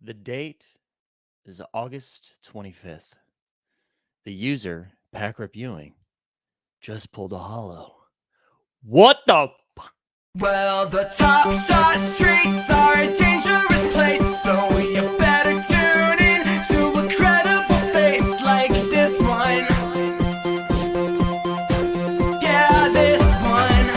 The date is August 25th. The user, Packrip Ewing, just pulled a hollow. What the? Well, the top side streets are a dangerous place, so you better tune in to a credible face like this one. Yeah, this one.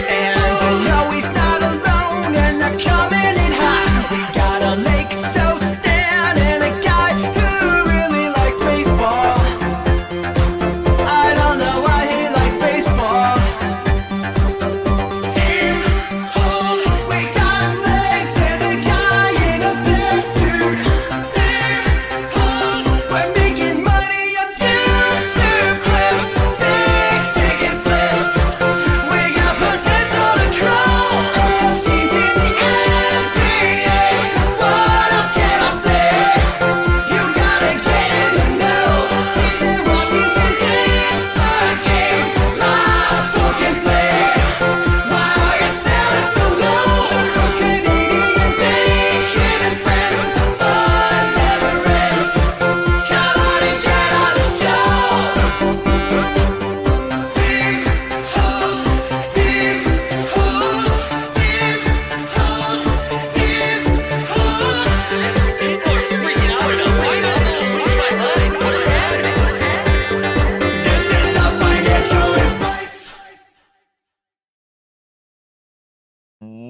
And you know he's not alone, and they're coming in hot. We got a Lake so Stan and a guy who really likes baseball. I don't know why he likes baseball.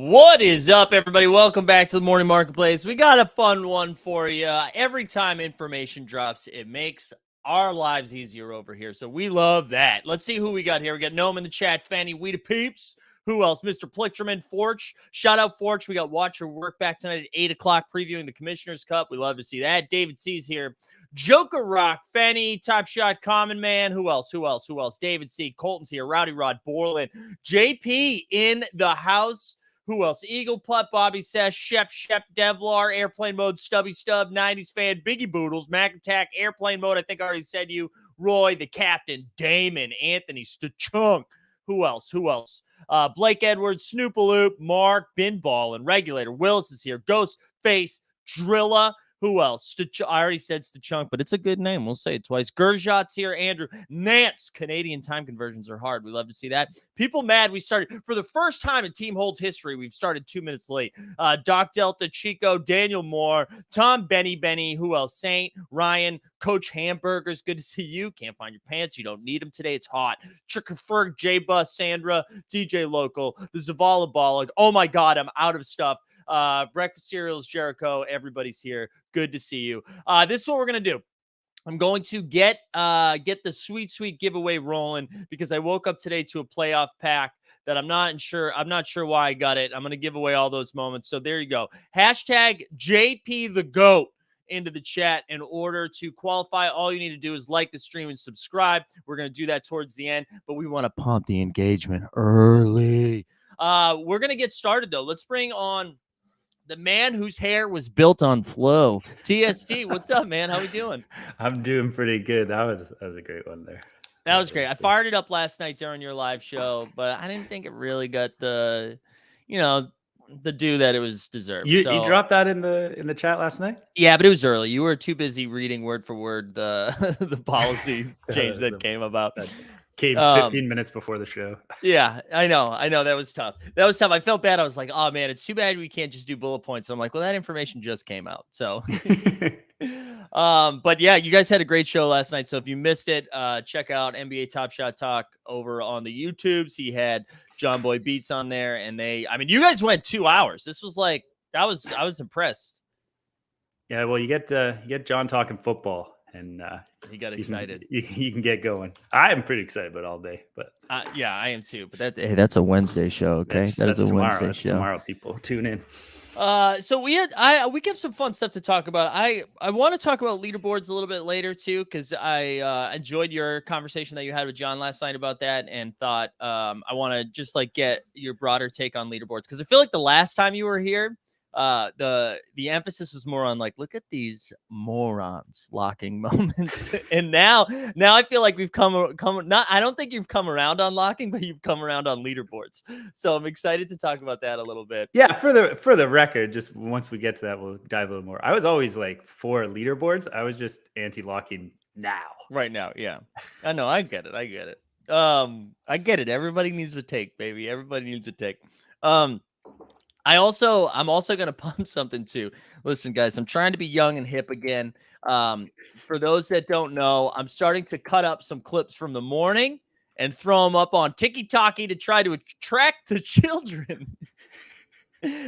What is up, everybody? Welcome back to the Morning Marketplace. We got a fun one for you. Every time information drops, it makes our lives easier over here. So we love that. Let's see who we got here. We got Noam in the chat, Fanny, Weeda Peeps. Who else? Mr. Plichterman, Forch. Shout out, Forch. We got Watch Your Work back tonight at 8 o'clock previewing the Commissioner's Cup. We love to see that. David C's here. Joker Rock, Fanny, Top Shot, Common Man. Who else? David C. Colton's here. Rowdy Rod, Borland. JP in the house. Who else? Eagle Putt, Bobby Sesh, Shep, Devlar, Airplane Mode, Stubby Stub, 90s Fan, Biggie Boodles, Mac Attack, Airplane Mode. I think I already said you. Roy, the Captain, Damon, Anthony, Stachunk. Who else? Blake Edwards, Snoopaloop, Mark, Binball, and Regulator. Willis is here. Ghost Face, Drilla. Who else? I already said Stachunk, but it's a good name. We'll say it twice. Gershot's here. Andrew. Nance. Canadian time conversions are hard. We love to see that. People mad we started. For the first time in Team Hold's history, we've started 2 minutes late. Doc Delta, Chico, Daniel Moore, Tom Benny. Who else? Saint, Ryan, Coach Hamburgers. Good to see you. Can't find your pants. You don't need them today. It's hot. Chickerferg, J-Bus, Sandra, DJ Local, the Zavala Bollig. Oh my God, I'm out of stuff. Breakfast Cereals, Jericho, everybody's here. Good to see you. This is what we're gonna do. I'm going to get the sweet giveaway rolling because I woke up today to a playoff pack that I'm not sure why I got it. I'm gonna give away all those moments. So there you go. Hashtag JP the GOAT into the chat in order to qualify. All you need to do is like the stream and subscribe. We're gonna do that towards the end, but we want to pump the engagement early. We're gonna get started though. Let's bring on the man whose hair was built on flow. TST, what's up, man? How we doing? I'm doing pretty good. That was a great one there. That was great. I fired it up last night during your live show, but I didn't think it really got the due that it was deserved. You dropped that in the chat last night? Yeah, but it was early. You were too busy reading word for word the policy change that came about. Came 15 minutes before the show. Yeah, I know. That was tough. I felt bad. I was like, oh man, it's too bad we can't just do bullet points. So I'm like, well, that information just came out. So, but yeah, you guys had a great show last night. So if you missed it, check out NBA Top Shot Talk over on the YouTubes. He had John Boy Beats on there, and you guys went 2 hours. This was like, I was impressed. Yeah, well, you get John talking football. And he got excited. You can get going. I am pretty excited about all day, but yeah, I am too. But that's a Wednesday show, okay? That's a tomorrow. Wednesday that's show. Tomorrow, people tune in. So we have some fun stuff to talk about. I want to talk about leaderboards a little bit later too, because I enjoyed your conversation that you had with John last night about that, and thought I want to just like get your broader take on leaderboards, because I feel like the last time you were here, The emphasis was more on like, look at these morons locking moments. And now I feel like we've come not, I don't think you've come around on locking, but you've come around on leaderboards. So I'm excited to talk about that a little bit. Yeah, for the record, just once we get to that, we'll dive a little more. I was always like for leaderboards. I was just anti-locking now. Right now, yeah. I know, I get it. I get it. Everybody needs to take, baby. Everybody needs to take. I'm also going to pump something too. Listen, guys, I'm trying to be young and hip again. For those that don't know, I'm starting to cut up some clips from the morning and throw them up on TikTok to try to attract the children.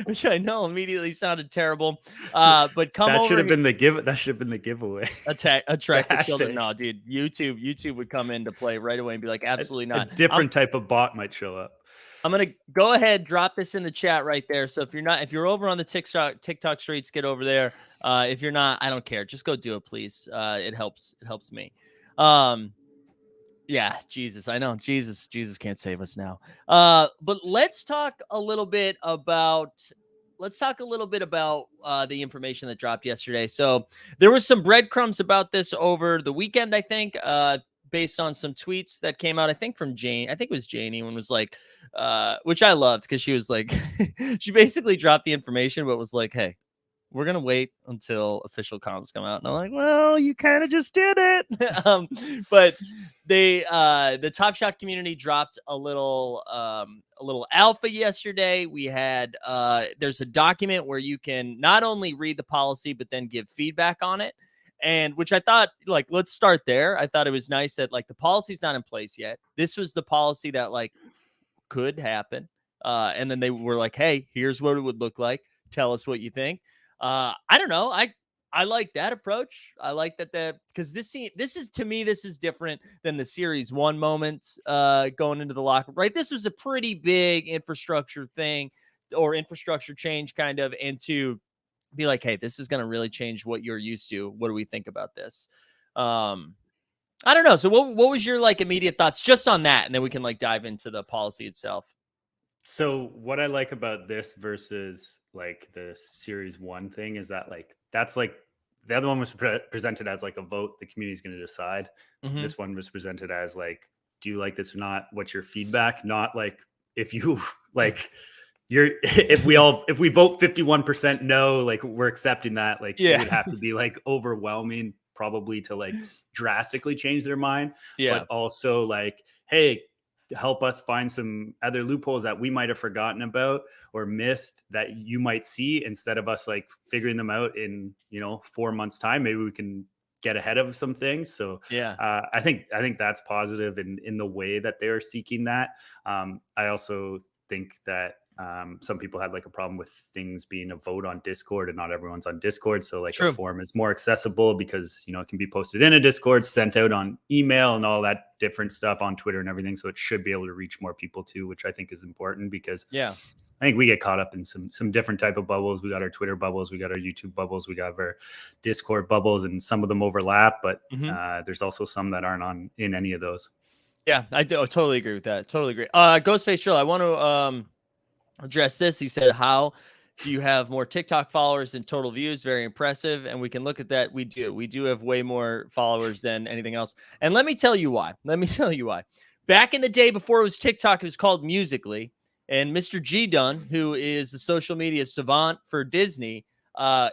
Which I know immediately sounded terrible. But come that over. should have been the give. That should have been the giveaway. Attract the children. No, dude. YouTube would come into play right away and be like, absolutely not. A different type of bot might show up. I'm gonna go ahead, drop this in the chat right there. So if you're over on the TikTok streets, get over there. If you're not, I don't care. Just go do it, please. It helps me. Yeah, Jesus, I know. Jesus can't save us now. But let's talk a little bit about the information that dropped yesterday. So there was some breadcrumbs about this over the weekend, I think, based on some tweets that came out, I think from Jane. I think it was Janie, when was like, which I loved, because she was like, she basically dropped the information, but was like, hey, we're going to wait until official comms come out. And I'm like, well, you kind of just did it. But the Top Shot community dropped a little alpha yesterday. We had, there's a document where you can not only read the policy, but then give feedback on it. And which I thought, like, let's start there. I thought it was nice that, like, the policy's not in place yet. This was the policy that, like, could happen. And then they were like, hey, here's what it would look like. Tell us what you think. I don't know. I like that approach. I like that because this is, to me, this is different than the Series 1 moments going into the locker, right? This was a pretty big infrastructure thing, or infrastructure change kind of, and to be like, hey, this is going to really change what you're used to. What do we think about this? I don't know. So what was your like immediate thoughts just on that? And then we can like dive into the policy itself. So what I like about this versus like the Series 1 thing is that, like, that's like the other one was presented as like a vote. The community's going to decide. Mm-hmm. This one was presented as like, do you like this or not? What's your feedback? Not like if you like if we vote 51% no, like we're accepting that. Like it would have to be like overwhelming probably to like drastically change their mind. Yeah. But also like, hey, help us find some other loopholes that we might have forgotten about or missed that you might see, instead of us like figuring them out in 4 months time. Maybe we can get ahead of some things. So I think that's positive in the way that they're seeking that. I also think that some people had like a problem with things being a vote on Discord, and not everyone's on Discord. So like a form is more accessible because, it can be posted in a Discord, sent out on email and all that different stuff, on Twitter and everything. So it should be able to reach more people too, which I think is important, because I think we get caught up in some different type of bubbles. We got our Twitter bubbles, we got our YouTube bubbles, we got our Discord bubbles, and some of them overlap, but there's also some that aren't in any of those. Yeah, I totally agree with that. Totally agree. Ghostface Chill, I want to address this. He said, how do you have more TikTok followers than total views? Very impressive. And we can look at that. We do have way more followers than anything else. And let me tell you why. Back in the day, before it was TikTok, it was called Musical.ly. And Mr. G Dunn, who is the social media savant for Disney,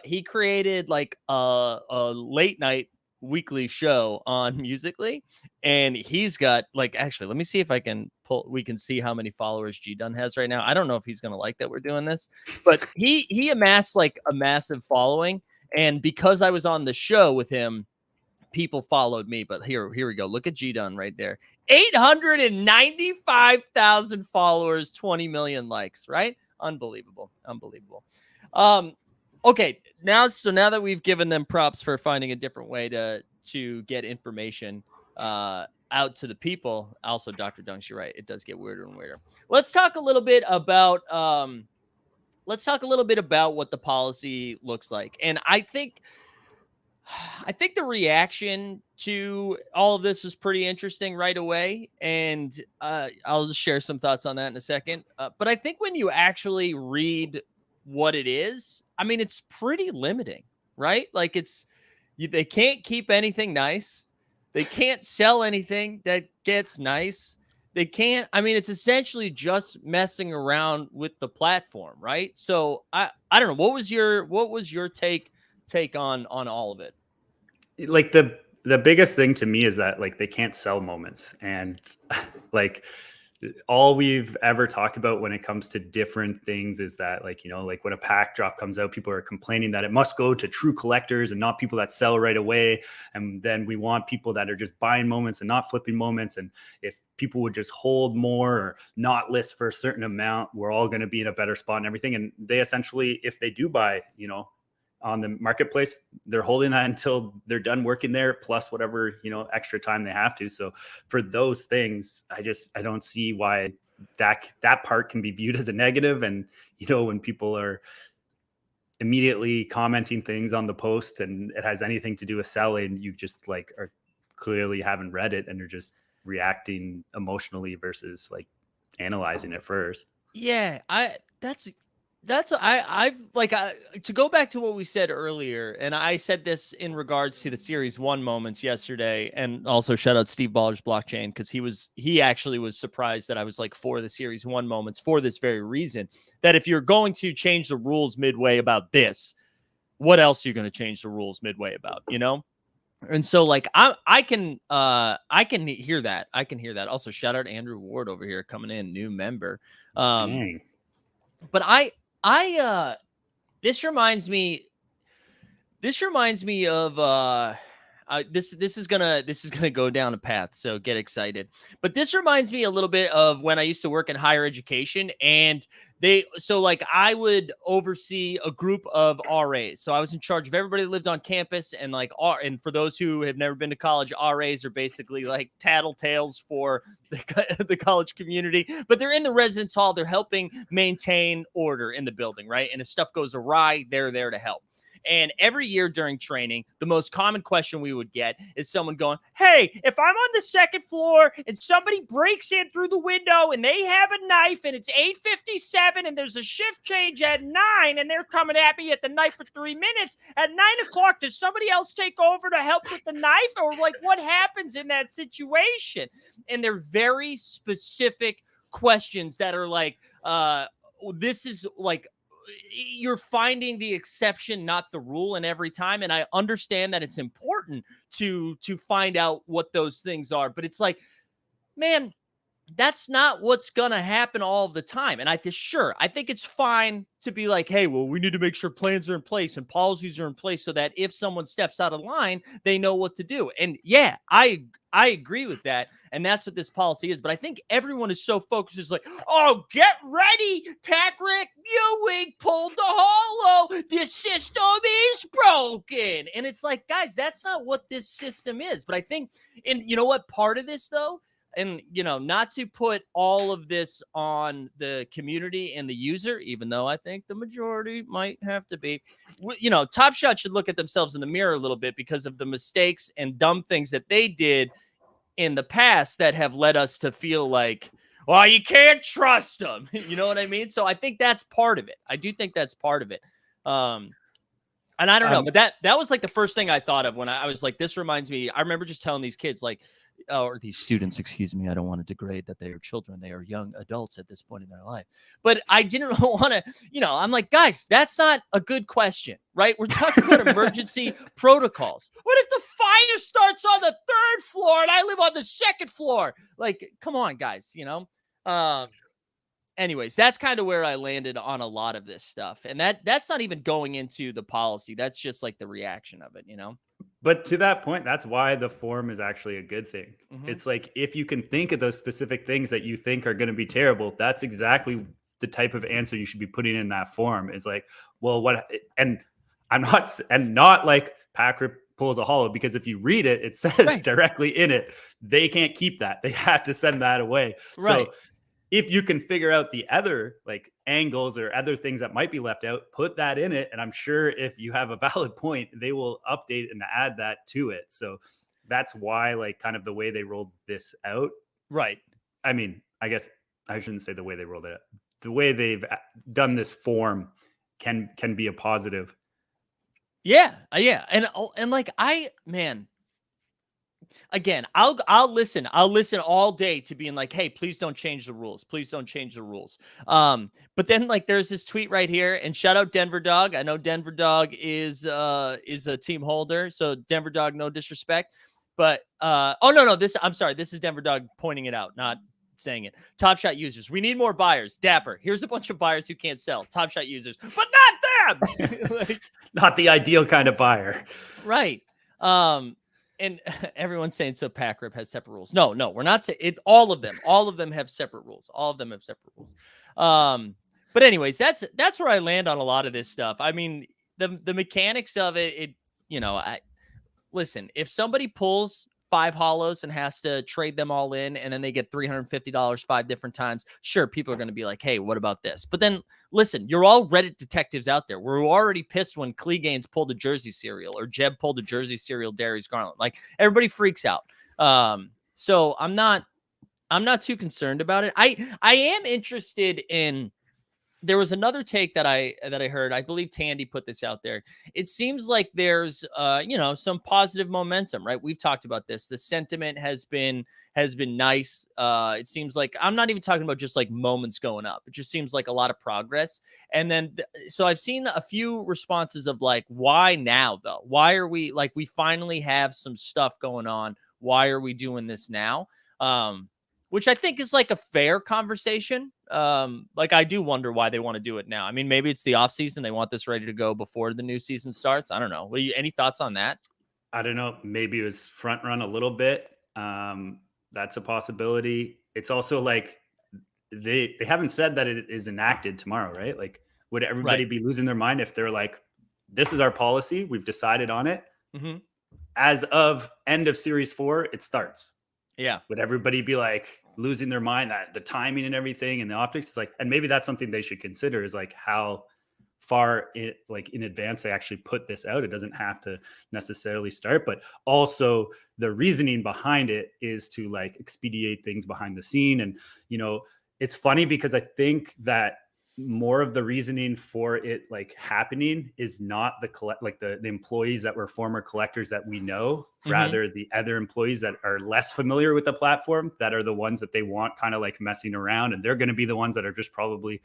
he created like a late night weekly show on Musical.ly, and he's got like, actually, let me see if we can see how many followers G Dunn has right now. I don't know if he's gonna like that we're doing this, but he amassed like a massive following, and because I was on the show with him, people followed me. But here we go. Look at G Dunn right there. 895,000 followers, 20 million likes, right? Unbelievable. Okay, now that we've given them props for finding a different way to get information out to the people. Also, Dr. Dunks, you're right. It does get weirder and weirder. Let's talk a little bit about what the policy looks like. And I think the reaction to all of this is pretty interesting right away. And I'll just share some thoughts on that in a second. But I think when you actually read what it is, I mean, it's pretty limiting, right? Like they can't keep anything nice. They can't sell anything that gets nice. They can't, I mean, it's essentially just messing around with the platform, right? So I don't know. What was your take on all of it? Like the biggest thing to me is that like they can't sell moments, and like all we've ever talked about when it comes to different things is that, like, you know, like when a pack drop comes out, people are complaining that it must go to true collectors and not people that sell right away. And then we want people that are just buying moments and not flipping moments. And if people would just hold more or not list for a certain amount, we're all going to be in a better spot and everything. And they essentially, if they do buy, you know, on the marketplace, they're holding that until they're done working there, plus whatever, you know, extra time they have to. So for those things, I don't see why that part can be viewed as a negative. And, you know, when people are immediately commenting things on the post and it has anything to do with selling, you just like are clearly haven't read it and you're just reacting emotionally versus like analyzing it first. Yeah, I've like to go back to what we said earlier, and I said this in regards to the Series 1 moments yesterday, and also shout out Steve Baller's blockchain, because he actually was surprised that I was like for the Series 1 moments for this very reason, that if you're going to change the rules midway about this, what else are you going to change the rules midway about, you know? And so like I can hear that. I can hear that. Also shout out Andrew Ward over here coming in, new member. Dang. But I this reminds me of this is gonna go down a path, so get excited. But this reminds me a little bit of when I used to work in higher education, and I would oversee a group of RAs. So I was in charge of everybody that lived on campus, and and for those who have never been to college, RAs are basically like tattletales for the college community, but they're in the residence hall. They're helping maintain order in the building, right? And if stuff goes awry, they're there to help. And every year during training, the most common question we would get is someone going, "Hey, if I'm on the second floor and somebody breaks in through the window and they have a knife and it's 8:57 and there's a shift change at 9 and they're coming at me at the knife for 3 minutes, at 9 o'clock, does somebody else take over to help with the knife? Or like what happens in that situation?" And they're very specific questions that are like, this is like, you're finding the exception, not the rule, in every time. And I understand that it's important to find out what those things are, but it's like, man, that's not what's gonna happen all the time. And I think it's fine to be like, hey, well, we need to make sure plans are in place and policies are in place so that if someone steps out of line, they know what to do. And yeah, I agree with that. And that's what this policy is. But I think everyone is so focused, is like, oh, get ready, Patrick Ewing pulled the hollow. This system is broken. And it's like, guys, that's not what this system is. But I think, and you know what, part of this though, and, you know, not to put all of this on the community and the user, even though I think the majority might have to be, you know, Top Shot should look at themselves in the mirror a little bit because of the mistakes and dumb things that they did in the past that have led us to feel like, well, you can't trust them. You know what I mean? So I think that's part of it. I do think that's part of it. And I don't know, but that was like the first thing I thought of when I was like, this reminds me. I remember just telling these kids, like, or these students, excuse me, I don't want to degrade that they are children. They are young adults at this point in their life. But I didn't want to, you know, I'm like, guys, that's not a good question, right? We're talking about emergency protocols. What if the fire starts on the 3rd floor and I live on the 2nd floor? Like, come on, guys, you know? Anyways, that's kind of where I landed on a lot of this stuff. And that's not even going into the policy. That's just like the reaction of it, you know? But to that point, that's why the form is actually a good thing. Mhm. It's like, if you can think of those specific things that you think are going to be terrible, that's exactly the type of answer you should be putting in that form. Is like, well, what? And not like Packer pulls a hollow, because if you read it, it says Right. directly in it, they can't keep that. They have to send that away. Right. So if you can figure out the other like angles or other things that might be left out, put that in it. And I'm sure if you have a valid point, they will update and add that to it. So that's why, like, kind of the way they rolled this out. Right. I mean, I guess I shouldn't say the way they rolled it out. The way they've done this form can be a positive. Yeah, and like again, I'll listen all day to being like, hey, please don't change the rules, please don't change the rules. But then like there's this tweet right here, and shout out Denver Dog. I know Denver Dog is a team holder, so Denver Dog, no disrespect, but I'm sorry, this is Denver Dog pointing it out, not saying it. Top Shot users, we need more buyers. Dapper, here's a bunch of buyers who can't sell. Top Shot users, but not them. Like, not the ideal kind of buyer, right? And everyone's saying so Pack Rip has separate rules. No, we're not saying it. All of them have separate rules. All of them have separate rules. But anyways, that's where I land on a lot of this stuff. I mean, the mechanics of it, listen, if somebody pulls 5 hollows and has to trade them all in, and then they get $350 5 different times, sure, people are going to be like, hey, what about this? But then listen, you're all Reddit detectives out there. We're already pissed when Clegaines pulled a jersey serial, or Jeb pulled a jersey serial Darius Garland. Like, everybody freaks out. So I'm not too concerned about it. I am interested in. There was another take that I heard. I believe Tandy put this out there. It seems like there's some positive momentum, right? We've talked about this. The sentiment has been nice. It seems like, I'm not even talking about just like moments going up. It just seems like a lot of progress. And then so I've seen a few responses of like, why now though? Why are we like, we finally have some stuff going on. Why are we doing this now? Which I think is like a fair conversation. Like, I do wonder why they want to do it now. I mean, maybe it's the off season. They want this ready to go before the new season starts. I don't know. Any thoughts on that? I don't know. Maybe it was front run a little bit. That's a possibility. It's also like they haven't said that it is enacted tomorrow, right? Like, would everybody be losing their mind if they're like, this is our policy, we've decided on it. Mm-hmm. As of end of Series 4, it starts. Yeah. Would everybody be like losing their mind, that the timing and everything and the optics? It's like, and maybe that's something they should consider, is like how far in advance they actually put this out. It doesn't have to necessarily start, but also the reasoning behind it is to like expedite things behind the scene. And, it's funny because I think that more of the reasoning for it like happening is not the employees that were former collectors that we know, rather the other employees that are less familiar with the platform, that are the ones that they want kind of like messing around. And they're going to be the ones that are just probably,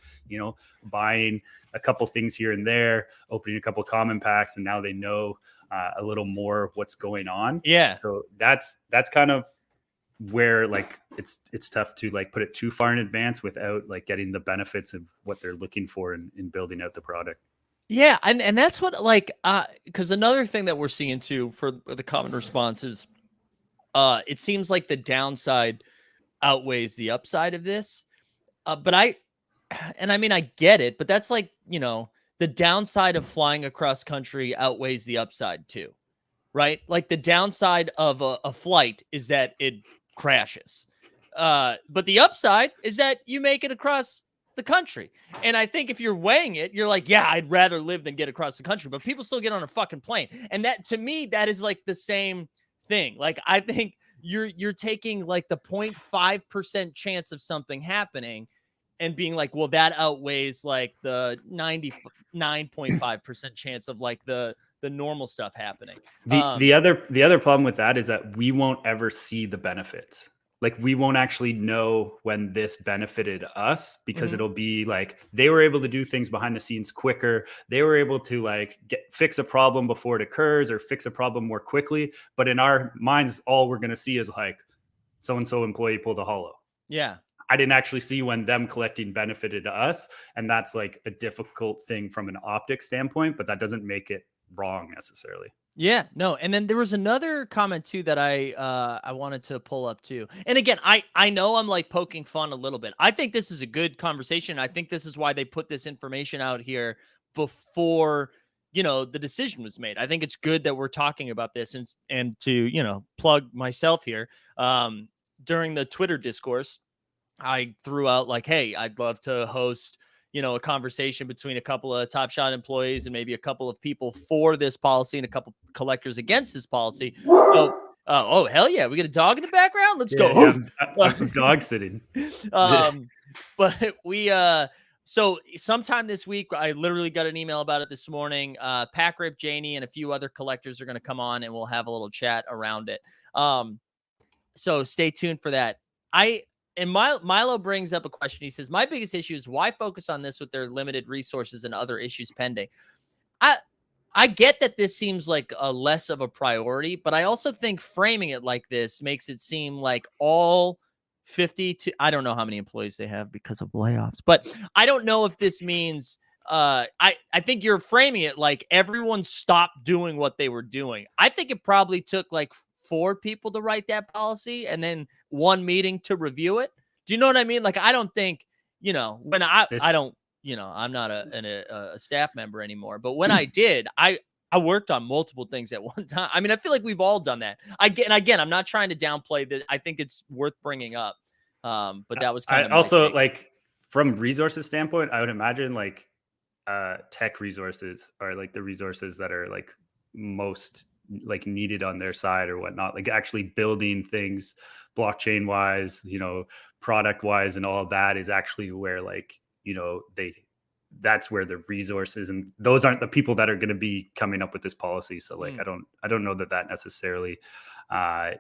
buying a couple things here and there, opening a couple common packs. And now they know a little more of what's going on. Yeah. So that's kind of where like it's tough to like put it too far in advance without like getting the benefits of what they're looking for in building out the product. Yeah, and that's what like because another thing that we're seeing too for the common response is it seems like the downside outweighs the upside of this. But I mean, I get it, but that's like, the downside of flying across country outweighs the upside too, right? Like, the downside of a flight is that it crashes. But the upside is that you make it across the country. And I think if you're weighing it, you're like, yeah, I'd rather live than get across the country, but people still get on a fucking plane. And that, to me, that is like the same thing. Like, I think you're taking like the 0.5% chance of something happening and being like, well, that outweighs like the 99.5% chance of like the normal stuff happening. The other problem with that is that we won't ever see the benefits. Like, we won't actually know when this benefited us, because it'll be like they were able to do things behind the scenes quicker. They were able to like fix a problem before it occurs, or fix a problem more quickly. But in our minds, all we're going to see is like, so-and-so employee pulled a hollow. Yeah. I didn't actually see when them collecting benefited us. And that's like a difficult thing from an optics standpoint, but that doesn't make it wrong necessarily. Yeah, no. And then there was another comment too that I wanted to pull up too. And again, I know I'm like poking fun a little bit. I think this is a good conversation. I think this is why they put this information out here before, the decision was made. I think it's good that we're talking about this, and to, plug myself here. During the Twitter discourse, I threw out like, hey, I'd love to host, a conversation between a couple of Top Shot employees and maybe a couple of people for this policy and a couple collectors against this policy. So, oh, hell yeah. We got a dog in the background. Let's go. Yeah, I'm dog sitting. But So sometime this week, I literally got an email about it this morning. Pack Rip, Janie, and a few other collectors are going to come on, and we'll have a little chat around it. So stay tuned for that. Milo brings up a question. He says, my biggest issue is why focus on this with their limited resources and other issues pending. I get that this seems like a less of a priority, but I also think framing it like this makes it seem like all 52, I don't know how many employees they have because of layoffs, but I don't know if this means I think you're framing it like everyone stopped doing what they were doing. I think it probably took like 4 people to write that policy and then 1 meeting to review it. Do you know what I mean? Like, I don't think, when I don't, I'm not a staff member anymore, but when I did, I worked on multiple things at one time. I mean, I feel like we've all done that. Again, I'm not trying to downplay that. I think it's worth bringing up. But that was kind of also take. Like from resources standpoint, I would imagine like tech resources are like the resources that are like most like needed on their side or whatnot, like actually building things blockchain wise, product wise, and all of that is actually where like, that's where the resources, and those aren't the people that are going to be coming up with this policy. So like, I don't know that necessarily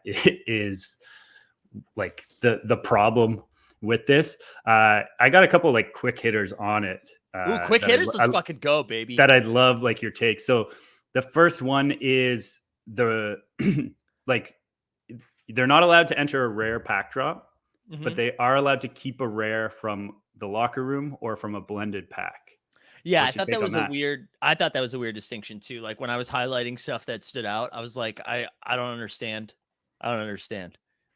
is like the problem with this. I got a couple like quick hitters on it. Quick hitters, let's fucking go, baby. That I'd love like your take. So the first one is like they're not allowed to enter a rare pack drop, but they are allowed to keep a rare from the locker room or from a blended pack. Yeah, I thought that was a weird distinction too. Like when I was highlighting stuff that stood out, I was like, I don't understand.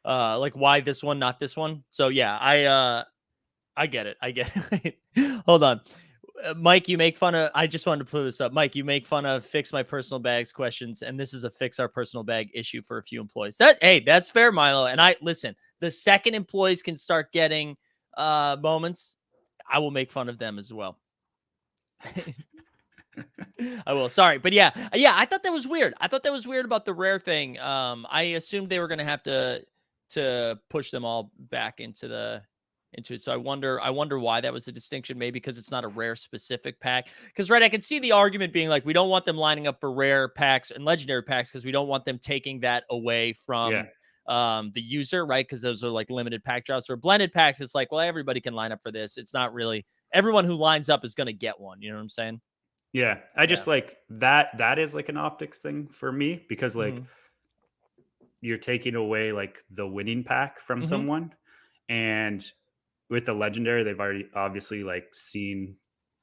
Like why this one, not this one. So yeah, I get it. Hold on. Mike, you make fun of, I just wanted to pull this up. Mike, you make fun of fix my personal bags questions, and this is a fix our personal bag issue for a few employees. That's fair, Milo. And listen, the second employees can start getting moments, I will make fun of them as well. I will. Sorry. But yeah, I thought that was weird. I thought that was weird about the rare thing. I assumed they were going to have to push them all back into it. So I wonder why that was the distinction. Maybe because it's not a rare specific pack. Because I can see the argument being like, we don't want them lining up for rare packs and legendary packs because we don't want them taking that away from the user, right? Because those are like limited pack drops. Or blended packs, it's like, well, everybody can line up for this. It's not really everyone who lines up is going to get one. You know what I'm saying? Yeah, I just like that. That is like an optics thing for me because like you're taking away like the winning pack from someone, and with the legendary, they've already obviously like seen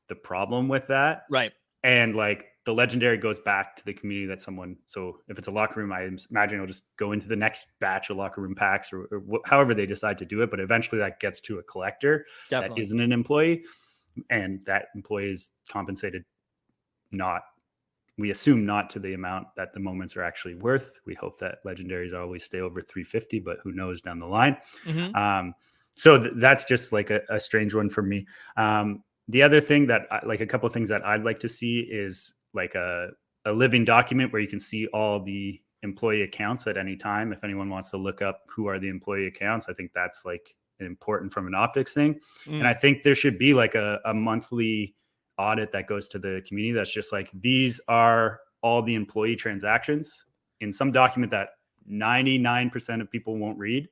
the problem with that. Right. And like the legendary goes back to the community that someone, so if it's a locker room, I imagine it'll just go into the next batch of locker room packs or however they decide to do it. But eventually that gets to a collector that isn't an employee, and that employee is compensated we assume not to the amount that the moments are actually worth. We hope that legendaries always stay over 350, but who knows down the line. So that's just like a strange one for me. The other thing that like a couple of things that I'd like to see is like a living document where you can see all the employee accounts at any time. If anyone wants to look up who are the employee accounts, I think that's like important from an optics thing. And I think there should be like a monthly audit that goes to the community that's just like, these are all the employee transactions in some document that 99% of people won't read.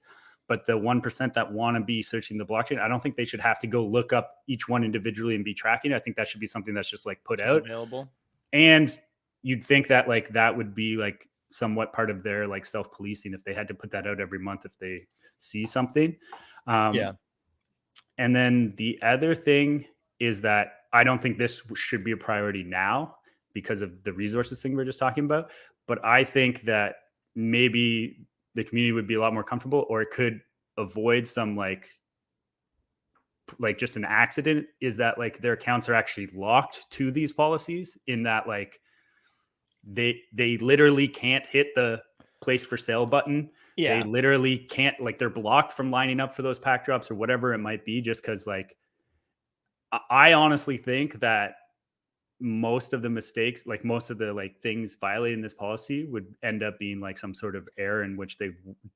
But the 1% that want to be searching the blockchain, I don't think they should have to go look up each one individually and be tracking. I think that should be something that's just like put out available. And you'd think that like that would be like somewhat part of their like self-policing if they had to put that out every month if they see something. And then the other thing is that I don't think this should be a priority now because of the resources thing we we're just talking about. But I think that maybe the community would be a lot more comfortable, or it could avoid some like just an accident, is that like their accounts are actually locked to these policies, in that like they literally can't hit the place for sale button. They literally can't, like they're blocked from lining up for those pack drops or whatever it might be, just because like I honestly think that most of the mistakes, like most of the like things violating this policy would end up being like some sort of error in which they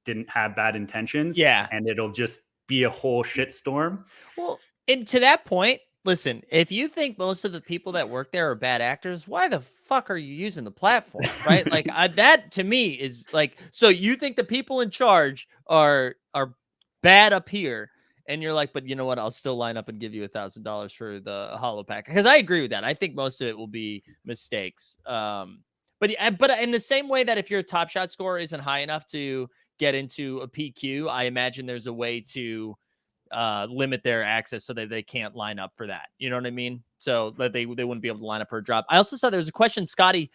didn't have bad intentions. And it'll just be a whole shitstorm. Well, and to that point, Listen, if you think most of the people that work there are bad actors, why the fuck are you using the platform? Right? Like that to me is like, so you think the people in charge are bad up here, and you're like, but you know what? I'll still line up and give you $1,000 for the holo pack, because I agree with that. I think most of it will be mistakes. But in the same way that if your top shot score isn't high enough to get into a PQ, I imagine there's a way to limit their access so that they can't line up for that. You know what I mean? So that they wouldn't be able to line up for a drop. I also saw there was a question. Scotty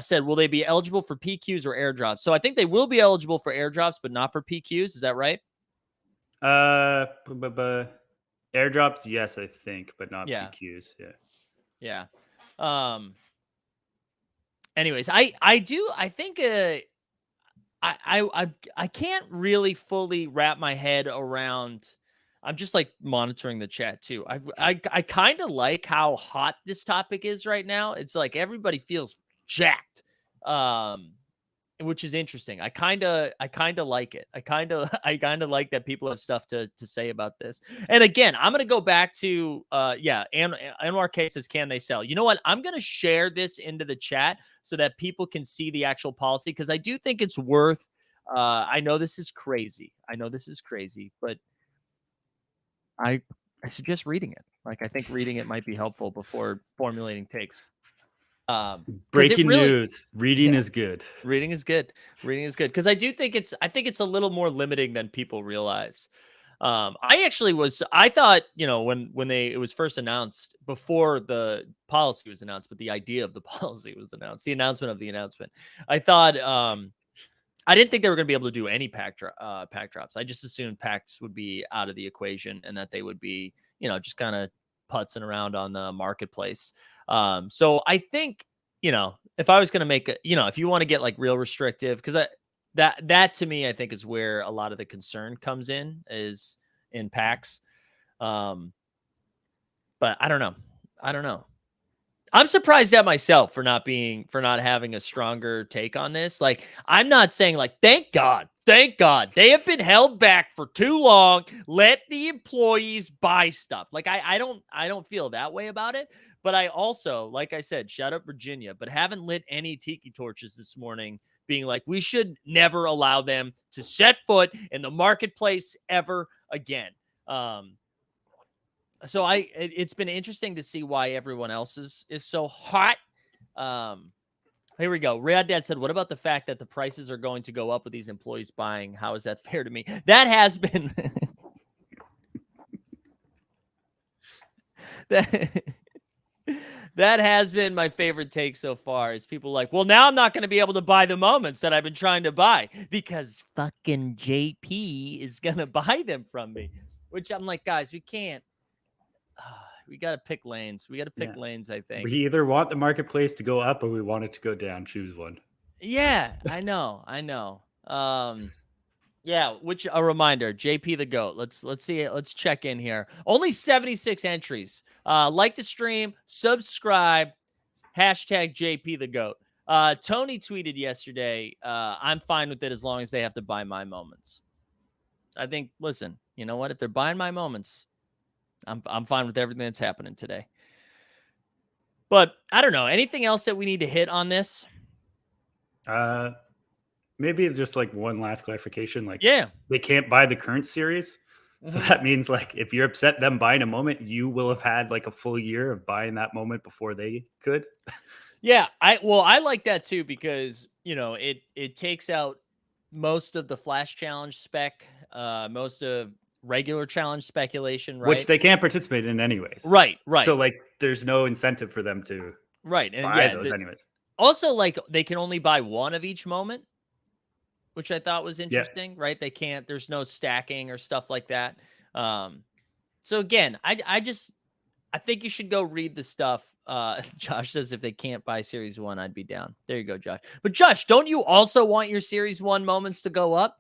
said, will they be eligible for PQs or airdrops? So I think they will be eligible for airdrops, but not for PQs. Is that right? Airdrops, yes, I think, but not Yeah. PQs. Yeah. Anyways, I think I can't really fully wrap my head around. I'm just like monitoring the chat too. I kind of like how hot this topic is right now. It's like everybody feels jacked, which is interesting. I kind of like it. I kind of like that people have stuff to say about this. And again, I'm gonna go back to Anwar K says, can they sell? You know what? I'm gonna share this into the chat so that people can see the actual policy, because I do think it's worth. I know this is crazy. But I suggest reading it. Like, I think reading it might be helpful before formulating takes. Breaking news. Reading is good. Reading is good. Because I think it's a little more limiting than people realize. I thought, when it was first announced, before the policy was announced, but the idea of the policy was announced, the announcement of the announcement, I thought, I didn't think they were going to be able to do any pack drops. I just assumed packs would be out of the equation and that they would be, just kind of putzing around on the marketplace. So I think, if I was going to make if you want to get like real restrictive, because that to me, I think is where a lot of the concern comes in, is in packs. But I don't know. I'm surprised at myself for not having a stronger take on this. Like, I'm not saying like, thank God, they have been held back for too long. Let the employees buy stuff. Like, I don't feel that way about it. But I also, like I said, shout out Virginia, but haven't lit any tiki torches this morning being like, we should never allow them to set foot in the marketplace ever again. So it's been interesting to see why everyone else is so hot. Here we go. Riyadh Dad said, what about the fact that the prices are going to go up with these employees buying? How is that fair to me? That has been that has been my favorite take so far, is people like, well, now I'm not going to be able to buy the moments that I've been trying to buy because fucking JP is going to buy them from me, which I'm like, guys, we can't. We got to pick lanes. Lanes, I think. We either want the marketplace to go up or we want it to go down. Choose one. Yeah, I know. Yeah, which a reminder, JP the GOAT. Let's see it. Let's check in here. Only 76 entries. Like the stream, subscribe, hashtag JP the GOAT. Tony tweeted yesterday, I'm fine with it as long as they have to buy my moments. I think, listen, you know what? If they're buying my moments, I'm fine with everything that's happening today. But I don't know. Anything else that we need to hit on this? Maybe just like one last clarification. Like, yeah, they can't buy the current series. So that means like, if you're upset them buying a moment, you will have had like a full year of buying that moment before they could. Yeah, I like that too, because it takes out most of the flash challenge spec, most of regular challenge speculation, right? Which they can't participate in anyways. Right. So like, there's no incentive for them to and buy those anyways. Also, like, they can only buy one of each moment, which I thought was interesting, right? They can't, there's no stacking or stuff like that. So again, I think you should go read the stuff. Josh says, if they can't buy Series 1, I'd be down. There you go, Josh. But Josh, don't you also want your Series 1 moments to go up?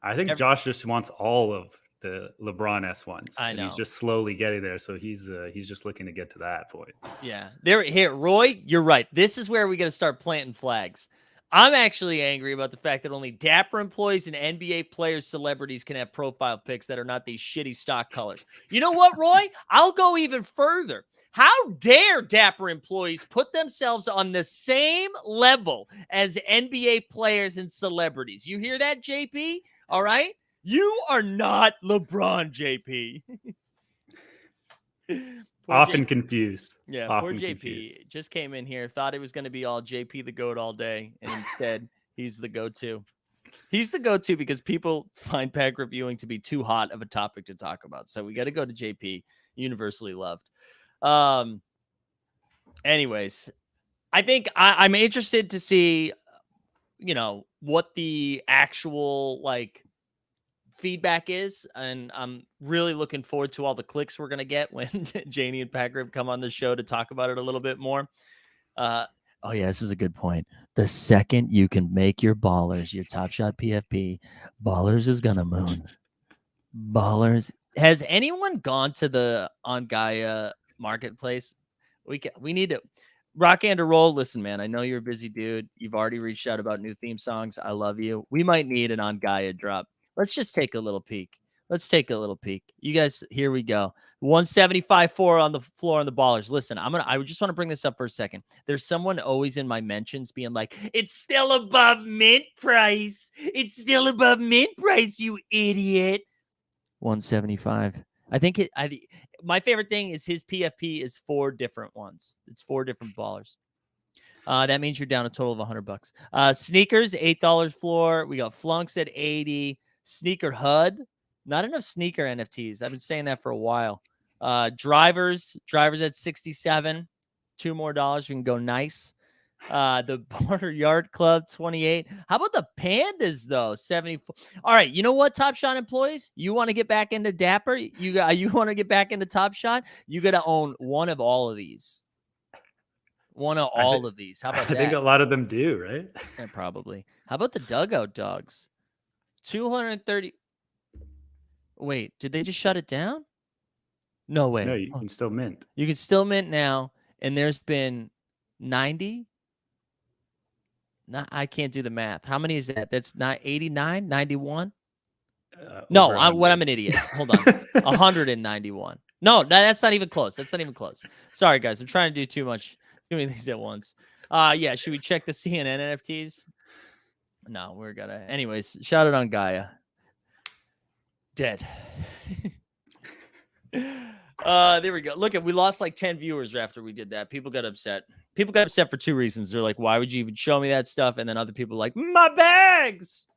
I think Josh just wants all of the LeBron S ones. I know. He's just slowly getting there. So he's just looking to get to that point. Yeah. Here, Roy, you're right. This is where we got to start planting flags. I'm actually angry about the fact that only dapper employees and NBA players, celebrities can have profile pics that are not these shitty stock colors. You know what, Roy? I'll go even further. How dare dapper employees put themselves on the same level as NBA players and celebrities? You hear that, JP? All right? You are not LeBron, JP. Often confused. Yeah, poor Often JP confused. just came in here, thought it was going to be all JP the GOAT all day, and instead he's the go-to. He's the go-to because people find pack reviewing to be too hot of a topic to talk about. So we got to go to JP, universally loved. Anyways, I think I'm interested to see, what the actual feedback is, and I'm really looking forward to all the clicks we're gonna get when Janie and Packard come on the show to talk about it a little bit more. Oh yeah, this is a good point. The second you can make your ballers, your Top Shot PFP, Ballers is gonna moon. Ballers. Has anyone gone to the On Gaia marketplace? We need to rock and a roll. Listen, man, I know you're a busy dude. You've already reached out about new theme songs. I love you. We might need an On Gaia drop. Let's just take a little peek. Let's take a little peek. You guys, here we go. 175.4 on the floor on the Ballers. Listen, I just want to bring this up for a second. There's someone always in my mentions being like, it's still above mint price. It's still above mint price, you idiot. 175. I think my favorite thing is his PFP is 4 different ones. It's 4 different ballers. That means you're down a total of $100. Sneakers, $8 floor. We got Flunks at 80. Sneaker HUD. Not enough sneaker NFTs. I've been saying that for a while. Drivers at 67. $2 more. We can go nice. The Border Yard Club, 28. How about the Pandas though? 74. All right, you know what, Top Shot employees? You want to get back into Dapper? You want to get back into Top Shot? You got to own one of all of these. One of all of these. How about that? I think a lot of them do, right? Yeah, probably. How about the Dugout Dogs? 230. Wait, did they just shut it down? No way. No, you can still mint. You can still mint now, and there's been 90. I can't do the math. How many is that? That's not 89, 91. No, I'm an idiot. Hold on. 191. No, that's not even close. That's not even close. Sorry, guys. I'm trying to do too many things at once. Yeah. Should we check the CNN NFTs? No, we're gonna. Anyways, shout out on Gaia. Dead. There we go. Look, we lost like 10 viewers after we did that. People got upset. People got upset for 2 reasons. They're like, why would you even show me that stuff? And then other people like, my bags.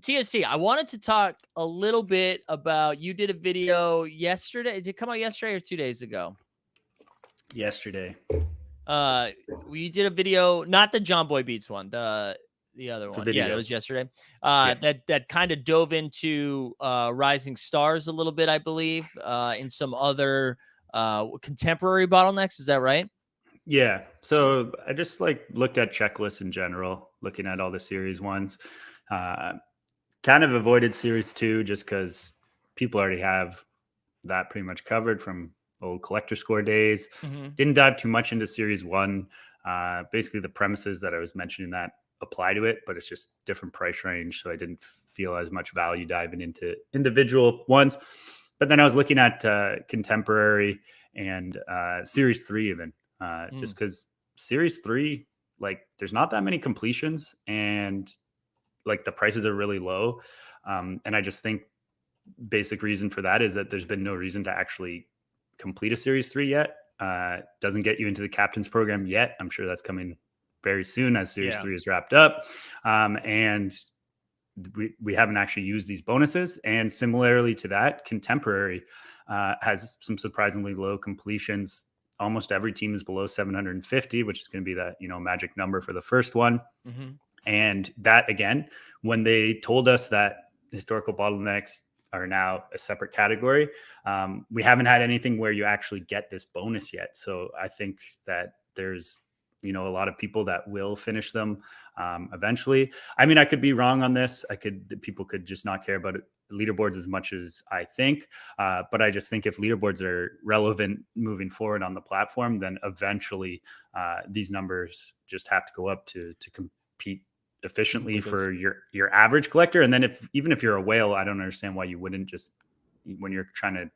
TST, I wanted to talk a little bit about, you did a video yesterday. Did it come out yesterday or 2 days ago? Yesterday. We did a video, not the John Boy Beats one, the other one. Yeah, it was yesterday. That kind of dove into Rising Stars a little bit, I believe, in some other contemporary bottlenecks. Is that right? Yeah. So I just looked at checklists in general, looking at all the series ones. Kind of avoided series 2 just because people already have that pretty much covered from old collector score days. Didn't dive too much into series 1. Basically the premises that I was mentioning that apply to it, but it's just different price range. So I didn't feel as much value diving into individual ones. But then I was looking at contemporary and series 3 even, just because series 3, there's not that many completions and the prices are really low. And I just think basic reason for that is that there's been no reason to actually complete a series 3 yet. Doesn't get you into the captain's program yet. I'm sure that's coming very soon as series 3 is wrapped up. And we haven't actually used these bonuses. And similarly to that, contemporary has some surprisingly low completions. Almost every team is below 750, which is going to be that, magic number for the first one. And that, again, when they told us that historical bottlenecks are now a separate category, we haven't had anything where you actually get this bonus yet. So I think that there's, a lot of people that will finish them eventually. I mean, I could be wrong on this. People could just not care about it leaderboards as much as I think. But I just think if leaderboards are relevant moving forward on the platform, then eventually these numbers just have to go up to compete efficiently for your average collector. And then even if you're a whale, I don't understand why you wouldn't just, when you're trying to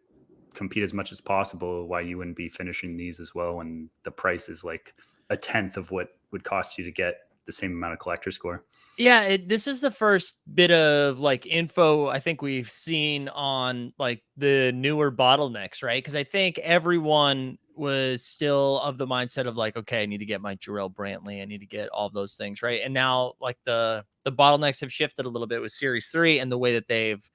compete as much as possible, why you wouldn't be finishing these as well when the price is like a tenth of what would cost you to get the same amount of collector score. Yeah, this is the first bit of like info I think we've seen on like the newer bottlenecks, right? Because I think everyone was still of the mindset of like, okay, I need to get my Jarrell Brantley, I need to get all those things, right? And now like the bottlenecks have shifted a little bit with Series 3 and the way that they've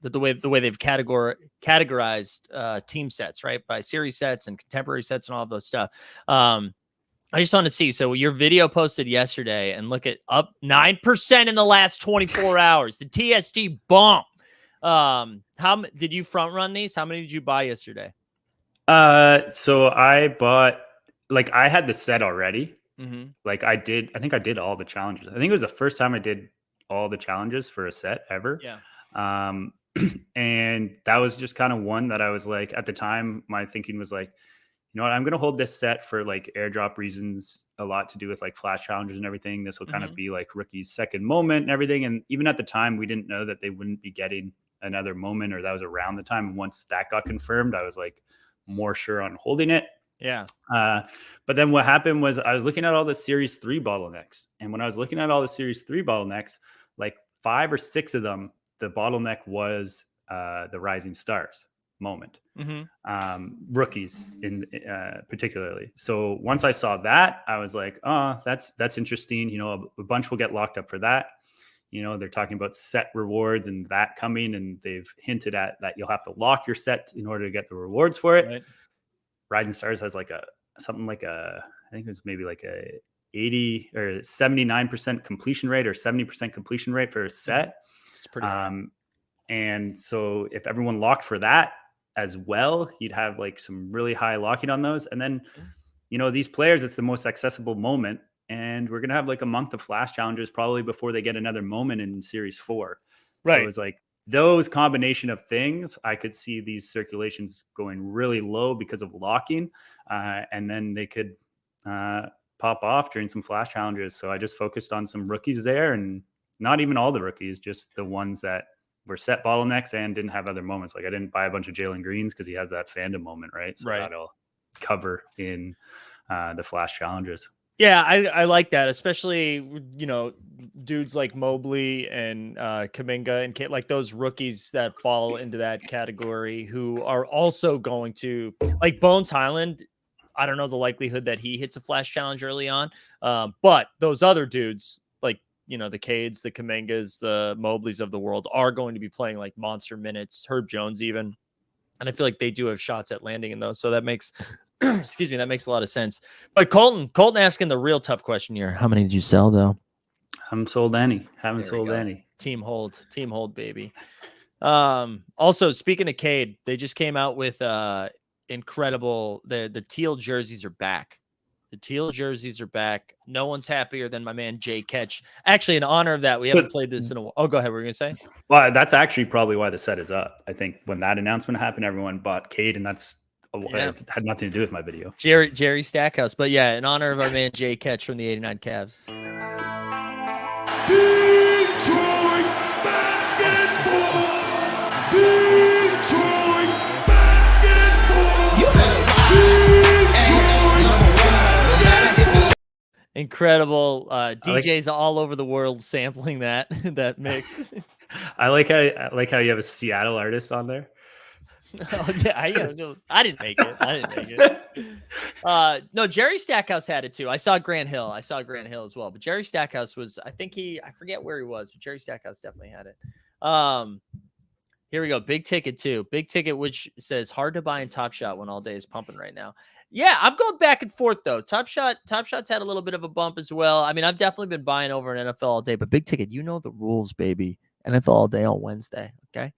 the way they've categorized team sets, right? By series sets and contemporary sets and all of those stuff. I just want to see. So your video posted yesterday and look at up 9% in the last 24 hours. The TST bump. How did you front run these? How many did you buy yesterday? So I bought, like, I had the set already. Mm-hmm. Like I think I did all the challenges. I think it was the first time I did all the challenges for a set ever. Yeah. And that was just kind of one that I was like, at the time, my thinking was like, you know what, I'm going to hold this set for like airdrop reasons, a lot to do with like flash challenges and everything. This will kind of be like rookie's second moment and everything. And even at the time, we didn't know that they wouldn't be getting another moment, or that was around the time. And once that got confirmed, I was like more sure on holding it. Yeah. But then what happened was I was looking at all the Series 3 bottlenecks. And when I was looking at all the Series 3 bottlenecks, like 5 or 6 of them, the bottleneck was the Rising Stars moment. Rookies in particularly. So once I saw that, I was like, oh, that's interesting. You know, a bunch will get locked up for that. You know, they're talking about set rewards and that coming, and they've hinted at that you'll have to lock your set in order to get the rewards for it. Right. Rising Stars has like something like I think it was maybe like a 80 or 79% completion rate or 70% completion rate for a set. It's pretty high. And so if everyone locked for that as well, you'd have like some really high locking on those. And then, you know, these players, it's the most accessible moment. And we're going to have like a month of flash challenges probably before they get another moment in Series 4. Right. So it was like those combination of things, I could see these circulations going really low because of locking. And then they could pop off during some flash challenges. So I just focused on some rookies there, and not even all the rookies, just the ones that were set bottlenecks and didn't have other moments. Like I didn't buy a bunch of Jalen Greens because he has that Fandom moment, right? So that'll cover in the flash challenges. Yeah, I like that, especially, you know, dudes like Mobley and Kuminga and Kate, like those rookies that fall into that category who are also going to, like Bones Highland. I don't know the likelihood that he hits a flash challenge early on, but those other dudes, like, you know, the Cades, the Kumingas, the Mobleys of the world are going to be playing like monster minutes, Herb Jones even. And I feel like they do have shots at landing in those. So that makes, excuse me, that makes a lot of sense. But Colton asking the real tough question here. How many did you sell though? Haven't sold any. Haven't sold any. Team hold, baby. Also, speaking of Cade, they just came out with incredible. The teal jerseys are back. The teal jerseys are back. No one's happier than my man Jay Ketch. Actually, in honor of that, we haven't played this in a while. Oh, go ahead. What were you gonna say? Well, that's actually probably why the set is up. I think when that announcement happened, everyone bought Cade, and that's it had nothing to do with my video. Jerry Stackhouse. But yeah, in honor of our man Jay Ketch from the 89 Cavs. Detroit basketball! Detroit basketball! You better Incredible. DJs all over the world sampling that mix. I like how you have a Seattle artist on there. Oh yeah, I didn't make it. No, Jerry Stackhouse had it too. I saw Grant Hill as well, but Jerry Stackhouse was, I forget where he was, but Jerry Stackhouse definitely had it. Here we go. Big ticket too. Big ticket, which says hard to buy in Top Shot when all day is pumping right now. Yeah, I'm going back and forth though. Top Shot's had a little bit of a bump as well. I mean, I've definitely been buying over in NFL all day, but big ticket, you know the rules, baby. NFL all day on Wednesday. Okay.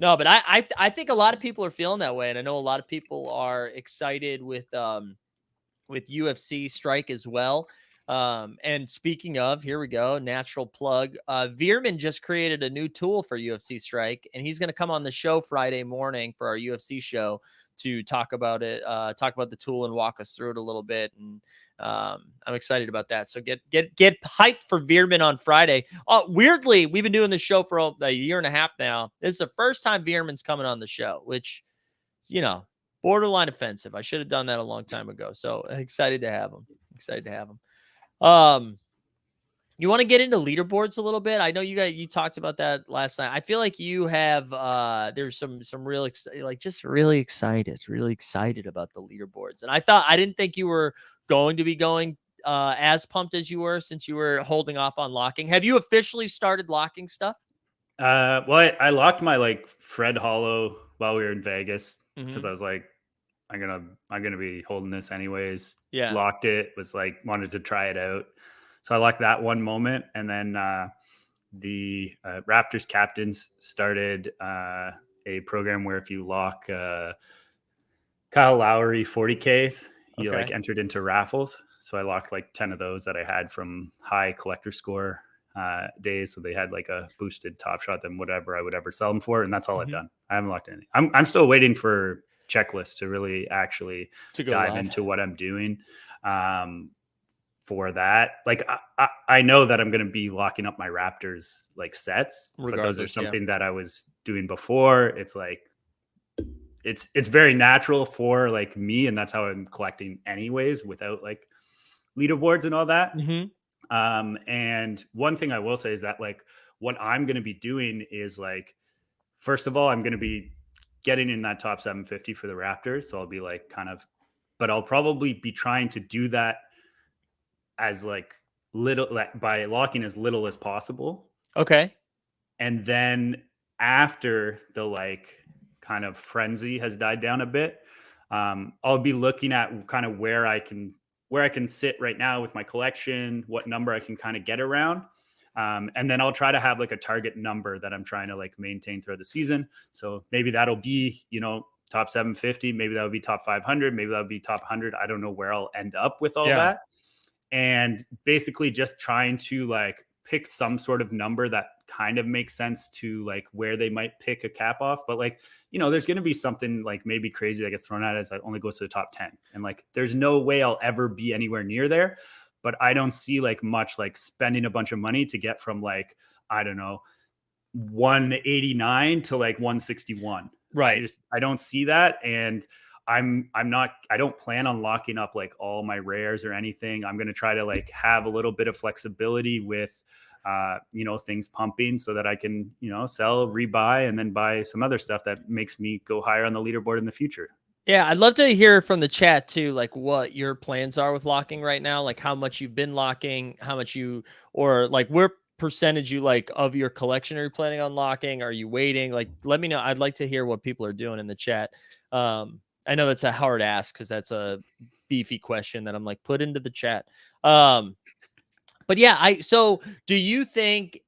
No, but I think a lot of people are feeling that way, and I know a lot of people are excited with UFC Strike as well. And speaking of, here we go, natural plug. Veerman just created a new tool for UFC Strike, and he's going to come on the show Friday morning for our UFC show to talk about it, talk about the tool and walk us through it a little bit. And I'm excited about that. So get hyped for Veerman on Friday. Weirdly, we've been doing this show for a year and a half now. This is the first time Veerman's coming on the show, which, you know, borderline offensive. I should have done that a long time ago. So excited to have him. You want to get into leaderboards a little bit? I know you talked about that last night. I feel like you have there's some real really excited about the leaderboards. And I didn't think you were going to be going as pumped as you were, since you were holding off on locking. Have you officially started locking stuff? Well, I locked my like Fred Hollow while we were in Vegas because I was like, I'm gonna be holding this anyways. Yeah. Locked it, was like wanted to try it out. So I locked that one moment, and then the Raptors captains started a program where if you lock Kyle Lowry 40Ks, you like entered into raffles. So I locked like 10 of those that I had from high collector score days. So they had like a boosted top shot than whatever I would ever sell them for, and that's all I've done. I haven't locked anything. I'm still waiting for checklists to really actually dive into what I'm doing for that. Like I know that I'm going to be locking up my Raptors like sets, but those are something that I was doing before. It's like it's very natural for like me, and that's how I'm collecting anyways without like leaderboards and all that. And one thing I will say is that like what I'm going to be doing is like, first of all, I'm going to be getting in that top 750 for the Raptors. So I'll be like but I'll probably be trying to do that as like little, like by locking as little as possible. Okay. And then after the like kind of frenzy has died down a bit, I'll be looking at kind of where I can sit right now with my collection, what number I can kind of get around. And then I'll try to have like a target number that I'm trying to like maintain throughout the season. So maybe that'll be, top 750, maybe that would be top 500, maybe that would be top 100. I don't know where I'll end up with all that. And basically just trying to like pick some sort of number that kind of makes sense to like where they might pick a cap off. But like, there's going to be something like maybe crazy that gets thrown at us that only goes to the top 10. And like, there's no way I'll ever be anywhere near there. But I don't see like much like spending a bunch of money to get from like, I don't know, 189 to like 161. Right. I don't see that. And I don't plan on locking up like all my rares or anything. I'm going to try to like have a little bit of flexibility with, things pumping so that I can, sell, rebuy, and then buy some other stuff that makes me go higher on the leaderboard in the future. Yeah, I'd love to hear from the chat too, like what your plans are with locking right now, like how much you've been locking, or like where percentage you like of your collection are you planning on locking? Are you waiting? Like, let me know. I'd like to hear what people are doing in the chat. I know that's a hard ask because that's a beefy question that I'm like, put into the chat. But yeah, so do you think,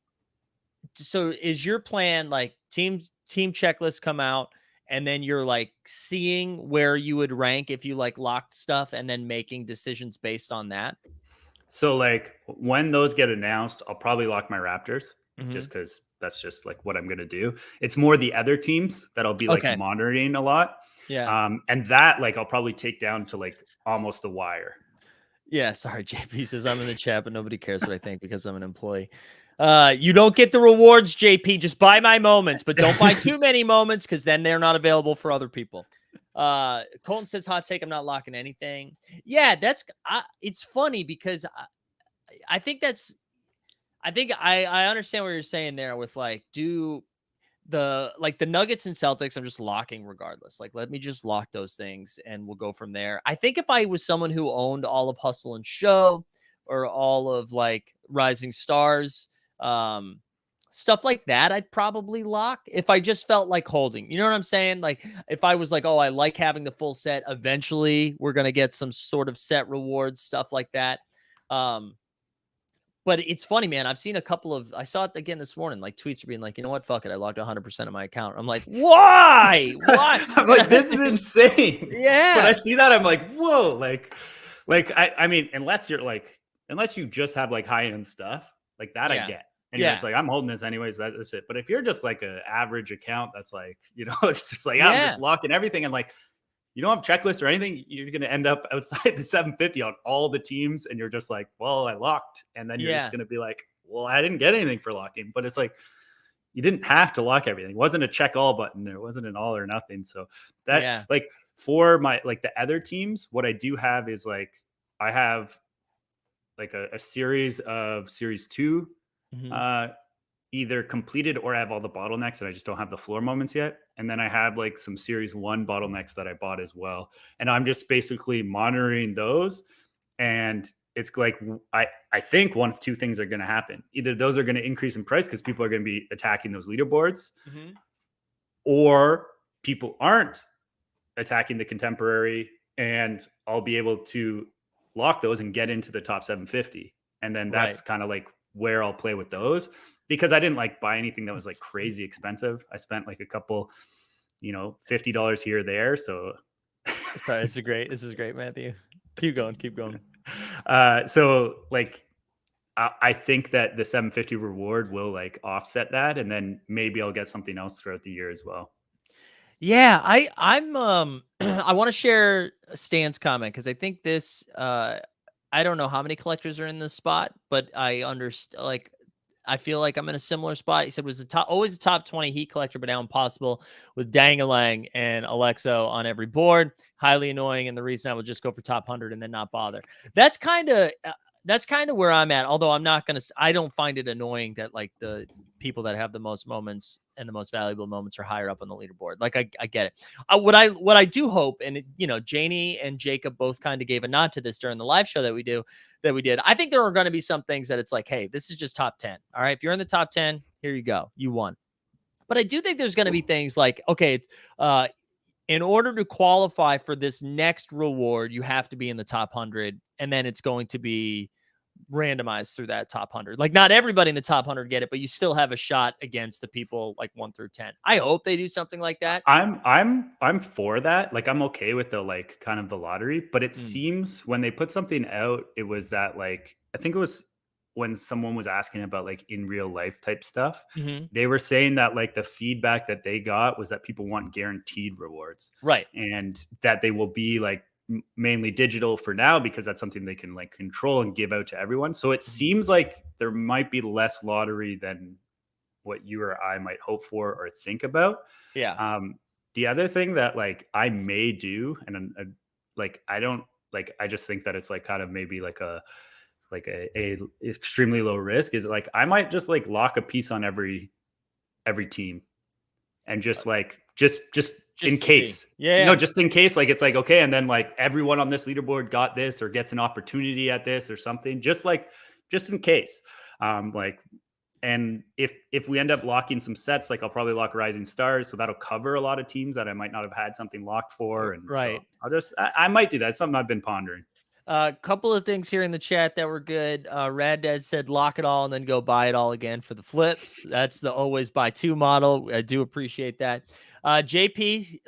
so is your plan like team checklists come out, and then you're like seeing where you would rank if you like locked stuff and then making decisions based on that? So like when those get announced, I'll probably lock my Raptors just because that's just like what I'm going to do. It's more the other teams that I'll be like monitoring a lot. Yeah. And that like I'll probably take down to like almost the wire. Yeah. Sorry. JP says I'm in the chat, but nobody cares what I think because I'm an employee. You don't get the rewards, JP. Just buy my moments, but don't buy too many moments because then they're not available for other people. Colton says, hot take, I'm not locking anything. Yeah, it's funny because I think I understand what you're saying there with like, the Nuggets and Celtics, I'm just locking regardless. Like, let me just lock those things and we'll go from there. I think if I was someone who owned all of Hustle and Show or all of like Rising Stars, stuff like that, I'd probably lock if I just felt like holding. You know what I'm saying? Like if I was like, oh, I like having the full set. Eventually, we're going to get some sort of set rewards, stuff like that. But it's funny, man. I've seen I saw it again this morning, like tweets are being like, you know what? Fuck it. I logged 100% of my account. I'm like, why? Why? I'm like, this is insane. Yeah. When I see that, I'm like, whoa. Like, I mean, unless you're like, unless you just have like high-end stuff like that, I Yeah. get. And you're just like, I'm holding this anyways. That's it. But if you're just like an average account, that's like, it's just like, I'm just locking everything. And like, you don't have checklists or anything. You're going to end up outside the 750 on all the teams. And you're just like, well, I locked. And then you're just going to be like, well, I didn't get anything for locking. But it's like, you didn't have to lock everything. It wasn't a check all button. It wasn't an all or nothing. So that like for my, like the other teams, what I do have is like, I have like a series of series 2, either completed or I have all the bottlenecks and I just don't have the floor moments yet. And then I have like some series 1 bottlenecks that I bought as well. And I'm just basically monitoring those. And it's like, I think one of two things are going to happen. Either those are going to increase in price because people are going to be attacking those leaderboards, or people aren't attacking the contemporary, and I'll be able to lock those and get into the top 750. And then that's kind of like where I'll play with those, because I didn't like buy anything that was like crazy expensive. I spent like a couple, $50 here or there. So sorry, this is great, Matthew. Keep going. So like, I think that the 750 reward will like offset that. And then maybe I'll get something else throughout the year as well. Yeah, I'm I want to share Stan's comment because I think this I don't know how many collectors are in this spot, but I understand, like, I feel like I'm in a similar spot. He said was always a top 20 heat collector, but now impossible with Dangalang and Alexo on every board. Highly annoying, and the reason I would just go for top 100 and then not bother. That's kind of where I'm at. Although I don't find it annoying that like the people that have the most moments and the most valuable moments are higher up on the leaderboard. Like I get it. What I do hope, and Janie and Jacob both kind of gave a nod to this during the live show that we did. I think there are going to be some things that it's like, hey, this is just top 10. All right, if you're in the top 10, here you go, you won. But I do think there's going to be things like, okay, it's in order to qualify for this next reward, you have to be in the top 100, and then it's going to be randomized through that top 100. Like not everybody in the top 100 get it, but you still have a shot against the people like 1 through 10. I hope they do something like that. I'm for that. Like I'm okay with the like kind of the lottery, but it seems when they put something out, it was that like, I think it was when someone was asking about like in real life type stuff, they were saying that like the feedback that they got was that people want guaranteed rewards. Right. And that they will be like mainly digital for now because that's something they can like control and give out to everyone. So it seems like there might be less lottery than what you or I might hope for or think about. Yeah. The other thing that like I may do, and like I don't like, I just think that it's like kind of maybe like a extremely low risk, is like I might just like lock a piece on every team and just like just in case. Just in case, like it's like, okay, and then like everyone on this leaderboard got this or gets an opportunity at this or something, just in case. Like, and if we end up locking some sets, like I'll probably lock Rising Stars, so that'll cover a lot of teams that I might not have had something locked for. And so I might do that. It's something I've been pondering. A couple of things here in the chat that were good. Rad Dad said lock it all and then go buy it all again for the flips. That's the always buy 2 model. I do appreciate that. JP,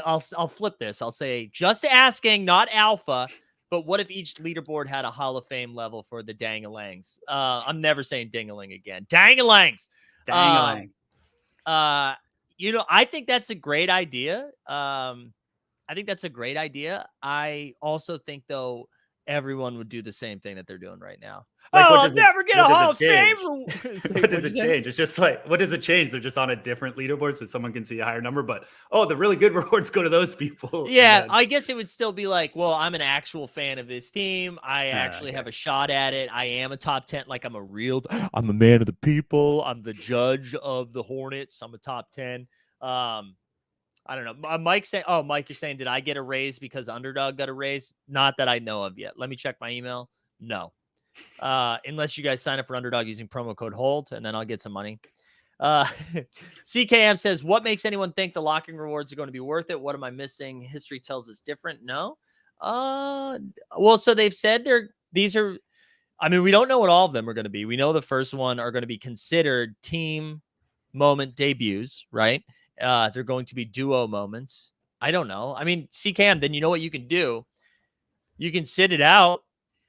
I'll flip this. I'll say just asking, not alpha, but what if each leaderboard had a Hall of Fame level for the Dangalangs? I'm never saying dingaling again. Dangalangs. Dangalang. I think that's a great idea. I also think though, everyone would do the same thing that they're doing right now. Like, I'll never get a Hall of Fame. What does it change? It's just like, what does it change? They're just on a different leaderboard so someone can see a higher number, but the really good rewards go to those people. Yeah, I guess it would still be like, well, I'm an actual fan of this team. I actually have a shot at it. I am a top 10. Like I'm a man of the people. I'm the judge of the Hornets. I'm a top 10. I don't know. Mike saying, Mike, you're saying, did I get a raise because Underdog got a raise? Not that I know of yet. Let me check my email. No. Unless you guys sign up for Underdog using promo code HOLD, and then I'll get some money. CKM says, what makes anyone think the locking rewards are going to be worth it? What am I missing? History tells us different. No. Well, so they've said we don't know what all of them are going to be. We know the first one are going to be considered team moment debuts, right? They're going to be duo moments. I don't know. I mean, CKM, then you know what you can do? You can sit it out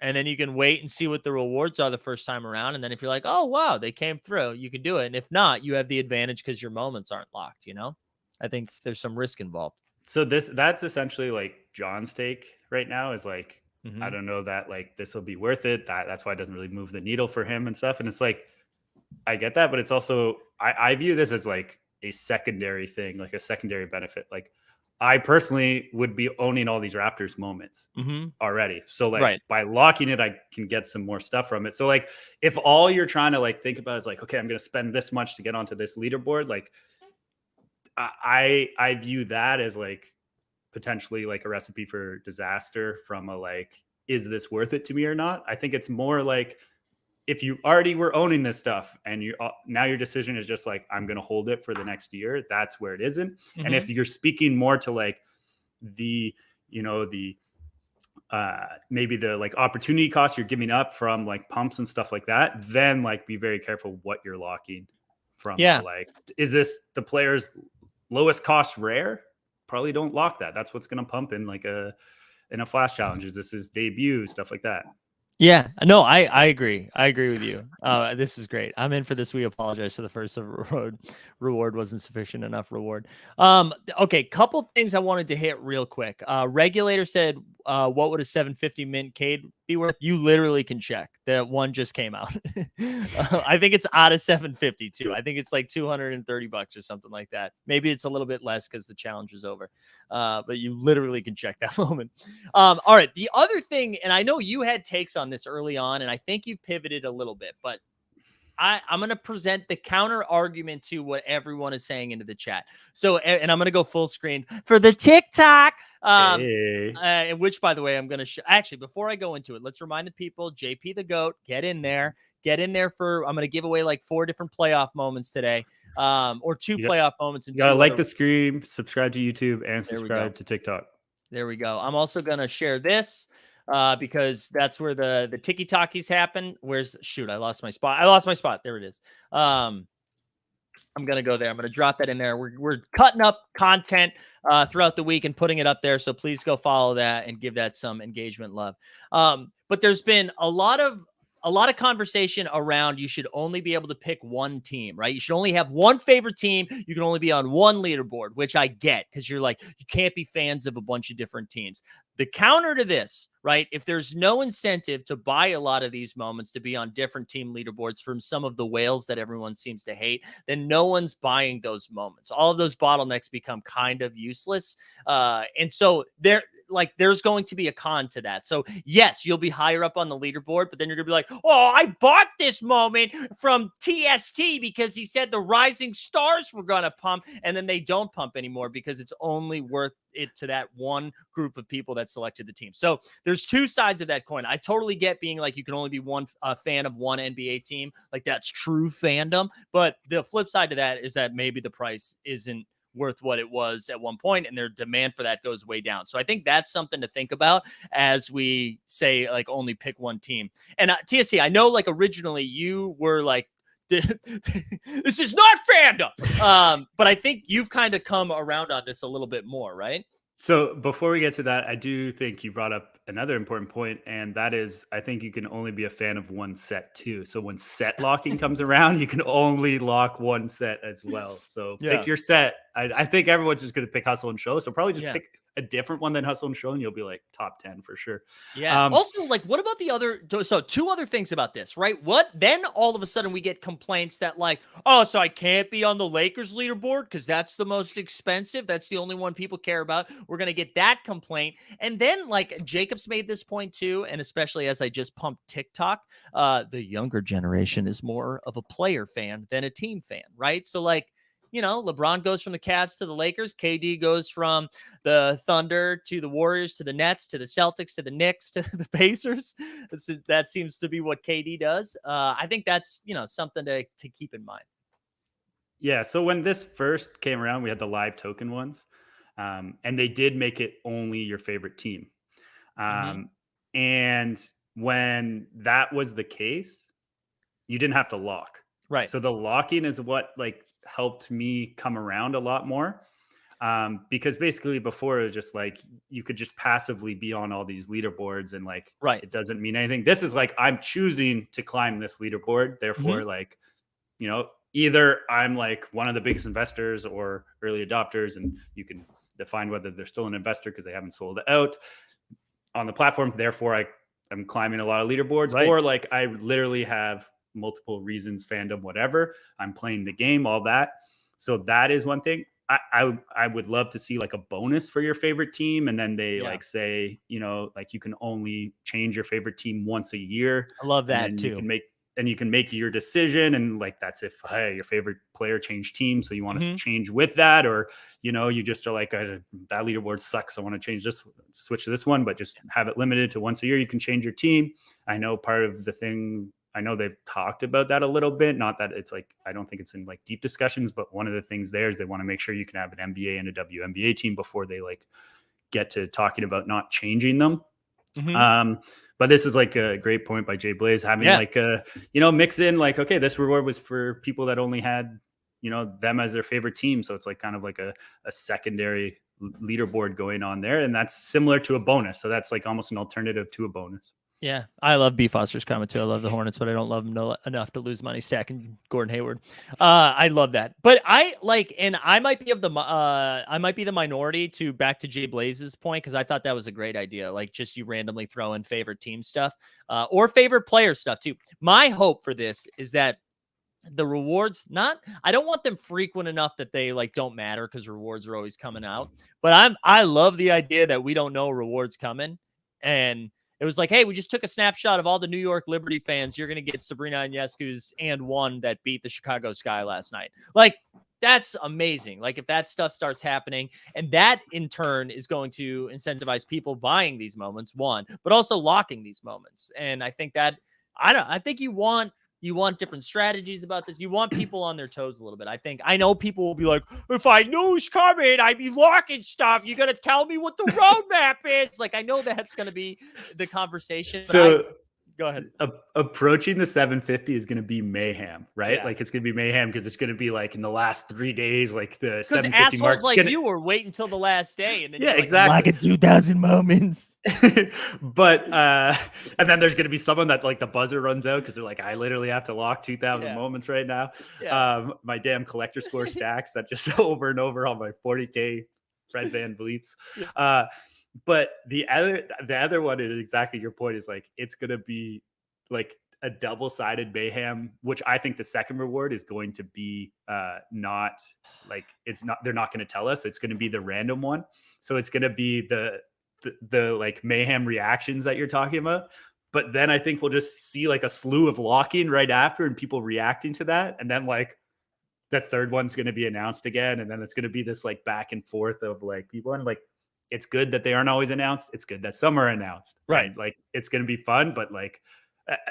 And then you can wait and see what the rewards are the first time around. And then if you're like, oh, wow, they came through, you can do it. And if not, you have the advantage because your moments aren't locked, I think there's some risk involved. So that's essentially like John's take right now is like, I Mm-hmm. don't know that like this will be worth it. That's why it doesn't really move the needle for him and stuff. And it's like, I get that, but it's also, I view this as like a secondary thing, like a secondary benefit. Like I personally would be owning all these Raptors moments Mm-hmm. already. So like Right. by locking it, I can get some more stuff from it. So like if all you're trying to like think about is like, okay, I'm going to spend this much to get onto this leaderboard, like I view that as like potentially like a recipe for disaster from a like, is this worth it to me or not? I think it's more like if you already were owning this stuff and you now your decision is just like, I'm going to hold it for the next year, that's where it isn't. Mm-hmm. And if you're speaking more to like the maybe the like opportunity cost you're giving up from like pumps and stuff like that, then like be very careful what you're locking from. Yeah. Like, is this the player's lowest cost rare? Probably don't lock that. That's what's going to pump in like in a flash challenge. Is this his debut, stuff like that. Yeah, no, I agree. I agree with you. This is great. I'm in for this. We apologize for the first reward wasn't sufficient enough reward. Okay, couple things I wanted to hit real quick. Regulator said, what would a 750 mint Cade be worth? You literally can check. That one just came out. I think it's out of 750 too. I think it's like $230 or something like that. Maybe it's a little bit less because the challenge is over. But you literally can check that moment. All right. The other thing, and I know you had takes on this early on, and I think you've pivoted a little bit, but I'm going to present the counter argument to what everyone is saying into the chat. So, and I'm going to go full screen for the TikTok. Which, by the way, I'm going to actually, before I go into it, let's remind the people, JP the GOAT, get in there for, I'm going to give away like 4 different playoff moments today, or 2 playoff moments. You gotta like the stream, subscribe to YouTube, and subscribe to TikTok. There we go. I'm also going to share this because that's where the tiki-talkies happen. I lost my spot. There it is. I'm going to go there. I'm going to drop that in there. We're cutting up content throughout the week and putting it up there. So please go follow that and give that some engagement love. But there's been a lot of conversation around you should only be able to pick one team, right? You should only have one favorite team. You can only be on one leaderboard, which I get because you're like, you can't be fans of a bunch of different teams. The counter to this, right? If there's no incentive to buy a lot of these moments to be on different team leaderboards from some of the whales that everyone seems to hate, then no one's buying those moments. All of those bottlenecks become kind of useless. And so there's going to be a con to that. So yes, you'll be higher up on the leaderboard, but then you're going to be like, oh, I bought this moment from TST because he said the rising stars were going to pump, and then they don't pump anymore because it's only worth it to that one group of people that selected the team. So there's 2 sides of that coin. I totally get being like, you can only be one fan of one NBA team. Like that's true fandom. But the flip side to that is that maybe the price isn't worth what it was at one point, and their demand for that goes way down. So I think that's something to think about as we say, like, only pick one team. And TSC, I know like originally you were like, this is not fandom. But I think you've kind of come around on this a little bit more, right? So before we get to that, I do think you brought up another important point, and that is I think you can only be a fan of one set too. So when set locking comes around, you can only lock one set as well. So pick your set. I think everyone's just going to pick Hustle and Show. So probably just pick a different one than Hustle and Show, and you'll be like top 10 for sure. Yeah. Also, like, what about the other? So 2 other things about this, right? Then all of a sudden we get complaints that like, oh, so I can't be on the Lakers leaderboard because that's the most expensive. That's the only one people care about. We're going to get that complaint. And then like Jacob's made this point too. And especially as I just pumped TikTok, the younger generation is more of a player fan than a team fan, right? So like, LeBron goes from the Cavs to the Lakers. KD goes from the Thunder to the Warriors to the Nets to the Celtics to the Knicks to the Pacers. That seems to be what KD does. I think that's, something to keep in mind. Yeah. So when this first came around, we had the live token ones, and they did make it only your favorite team. And when that was the case, you didn't have to lock. Right. So the locking is what like helped me come around a lot more. Because basically before it was just like you could just passively be on all these leaderboards and like Right. it doesn't mean anything. This is like I'm choosing to climb this leaderboard. Therefore, like, you know, either I'm like one of the biggest investors or early adopters, and you can define whether they're still an investor because they haven't sold it out on the platform. Therefore, I'm climbing a lot of leaderboards, Right. or like I literally have multiple reasons, fandom, whatever. I'm playing the game, all that. So that is one thing. I would love to see like a bonus for your favorite team, and then they like say, you know, like you can only change your favorite team once a year. I love and that then too. you can make your decision, and like that's if hey, your favorite player changed teams, so you want to change with that, or you know, you just are like that leaderboard sucks, I want to change this, switch to this one, but just have it limited to once a year. You can change your team. I know part of the thing, I know they've talked about that a little bit. Not that it's like, I don't think it's in like deep discussions, but one of the things there is they want to make sure you can have an NBA and a WNBA team before they like get to talking about not changing them. But this is like a great point by Jay Blaze, having like a, you know, mix in like, okay, this reward was for people that only had, you know, them as their favorite team. So it's like kind of like a secondary leaderboard going on there. And that's similar to a bonus. So that's like almost an alternative to a bonus. Yeah, I love B. Foster's comment too. I love the Hornets, but I don't love them enough to lose money stacking Gordon Hayward. I love that, but I like, and I might be I might be the minority to back to Jay Blaze's point, because I thought that was a great idea. Like just you randomly throw in favorite team stuff, or favorite player stuff too. My hope for this is that the rewards, I don't want them frequent enough that they like don't matter, because rewards are always coming out. But I love the idea that we don't know rewards coming, and it was like, hey, we just took a snapshot of all the New York Liberty fans. You're going to get Sabrina Ionescu's and one that beat the Chicago Sky last night. Like, that's amazing. Like, if that stuff starts happening, and that in turn is going to incentivize people buying these moments, one, but also locking these moments. And I think that, I think you want different strategies about this. You want people on their toes a little bit. I know people will be like, if I knew it's coming, I'd be locking stuff. You got to tell me what the roadmap is. Like, I know that's going to be the conversation. So go ahead. Approaching the 750 is going to be mayhem, right? Yeah. Like it's going to be mayhem because it's going to be like in the last 3 days, like the 750 assholes mark. Like you were waiting until the last day, and then exactly. Like a 2,000 moments. But and then there's going to be someone that like the buzzer runs out because they're like, I literally have to lock 2,000 moments right now. My damn collector score stacks that just over and over on my 40K Fred Van Vliet's. But the other one is exactly your point, is like it's going to be like a double-sided mayhem, which I think the second reward is going to be not like, they're not going to tell us. It's going to be the random one. So it's going to be the like mayhem reactions that you're talking about. But then I think we'll just see like a slew of locking right after and people reacting to that. And then like the third one's going to be announced again. And then it's going to be this like back and forth of like people, and like, it's good that they aren't always announced. It's good that some are announced. Right. And like, it's going to be fun, but like,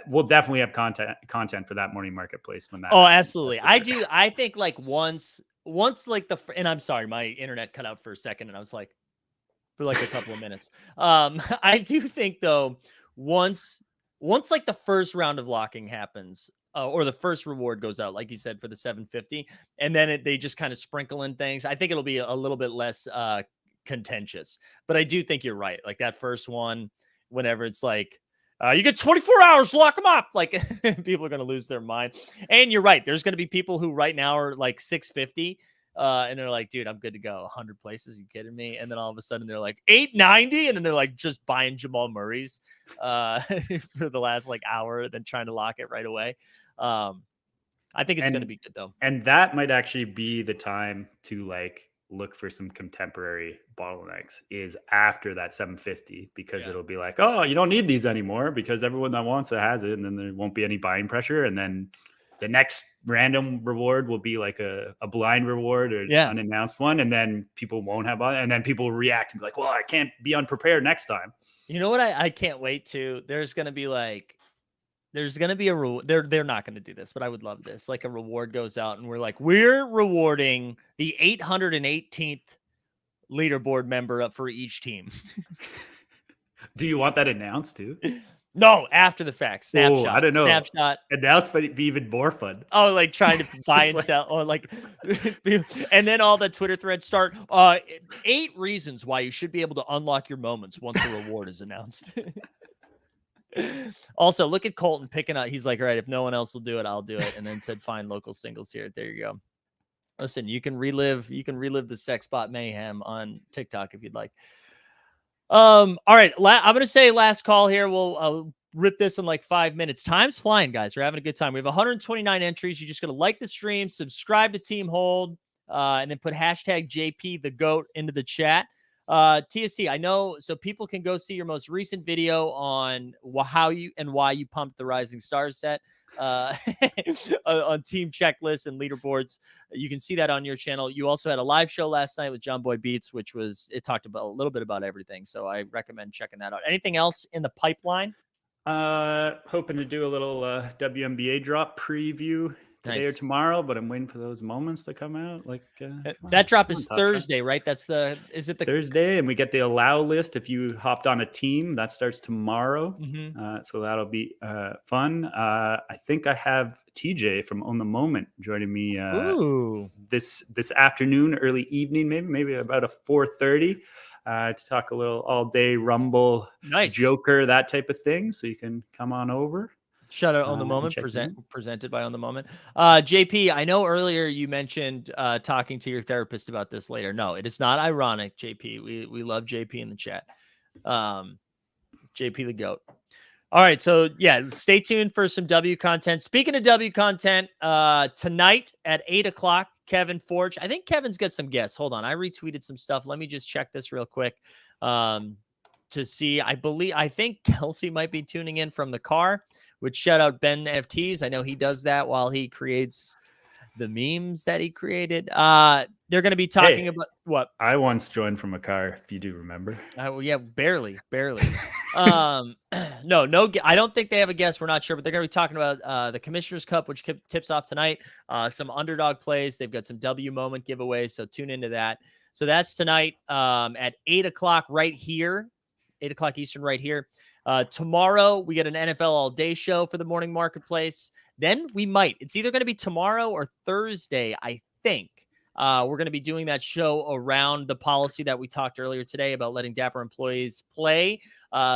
we'll definitely have content for that morning marketplace when that. Oh, absolutely. I do. I think like once like and I'm sorry, my internet cut out for a second, and I was like, for like a couple of minutes. I do think though, once like the first round of locking happens, or the first reward goes out, like you said, for the 750, and then they just kind of sprinkle in things, I think it'll be a little bit less contentious. But I do think you're right. Like that first one, whenever it's like, you get 24 hours, lock them up. Like people are going to lose their mind. And you're right. There's going to be people who right now are like 650. And they're like, dude, I'm good to go. 100 places. You kidding me? And then all of a sudden they're like 890. And then they're like just buying Jamal Murray's for the last like hour, then trying to lock it right away. I think it's going to be good though. And that might actually be the time to like look for some contemporary bottlenecks, is after that 750, because it'll be like, oh, you don't need these anymore because everyone that wants it has it, and then there won't be any buying pressure. And then the next random reward will be like a blind reward or unannounced one, and then people won't have on, and then people will react and be like, well, I can't be unprepared next time. You know what I can't wait to? There's going to be a reward. They're not going to do this, but I would love this. Like a reward goes out and we're like, we're rewarding the 818th leaderboard member up for each team. Do you want that announced too? No, after the fact. Oh, I Snapshot. don't know. Snapshot. Announcement would be even more fun. Oh, like trying to buy and like- sell, or like, and then all the Twitter threads start. 8 reasons why you should be able to unlock your moments once the reward is announced. Also, look at Colton picking up. He's like, all right, if no one else will do it, I'll do it. And then said, find local singles here. There you go. Listen, you can relive the sex bot mayhem on TikTok if you'd like. All right. I'm gonna say last call here. We'll rip this in like 5 minutes. Time's flying, guys. We're having a good time. We have 129 entries. You just gotta like the stream, subscribe to Team Hold, and then put hashtag JP the GOAT into the chat. TST, I know, so people can go see your most recent video on how you and why you pumped the Rising Stars set on team checklists and leaderboards. You can see that on your channel. You also had a live show last night with John Boy Beats, which it talked about a little bit about everything. So I recommend checking that out. Anything else in the pipeline? Hoping to do a little WNBA drop preview today or tomorrow, but I'm waiting for those moments to come out. Like that drop is Thursday, right? Is it the Thursday? And we get the allow list if you hopped on a team. That starts tomorrow. So that'll be fun. I think I have TJ from On the Moment joining me this afternoon, early evening, maybe about a 4:30. To talk a little all day Rumble, Joker, that type of thing. So you can come on over. Shout out On the Moment, presented by On the Moment. JP, I know earlier you mentioned talking to your therapist about this later. No, it is not ironic, JP. We love JP in the chat. JP the GOAT. All right, so yeah, stay tuned for some W content. Speaking of W content, tonight at 8 o'clock, Kevin Forge. I think Kevin's got some guests. Hold on, I retweeted some stuff. Let me just check this real quick to see. I think Kelsey might be tuning in from the car. Which shout out Ben FTs. I know he does that while he creates the memes that he created. They're going to be talking about what? I once joined from a car, if you do remember. Well, yeah, barely. No, I don't think they have a guest. We're not sure, but they're going to be talking about the Commissioner's Cup, which tips off tonight. Some underdog plays. They've got some W moment giveaways, so tune into that. So that's tonight at 8 o'clock right here, 8 o'clock Eastern right here. Tomorrow, we get an NFL all day show for the morning marketplace. Then it's either going to be tomorrow or Thursday, I think. We're going to be doing that show around the policy that we talked earlier today about letting Dapper employees play.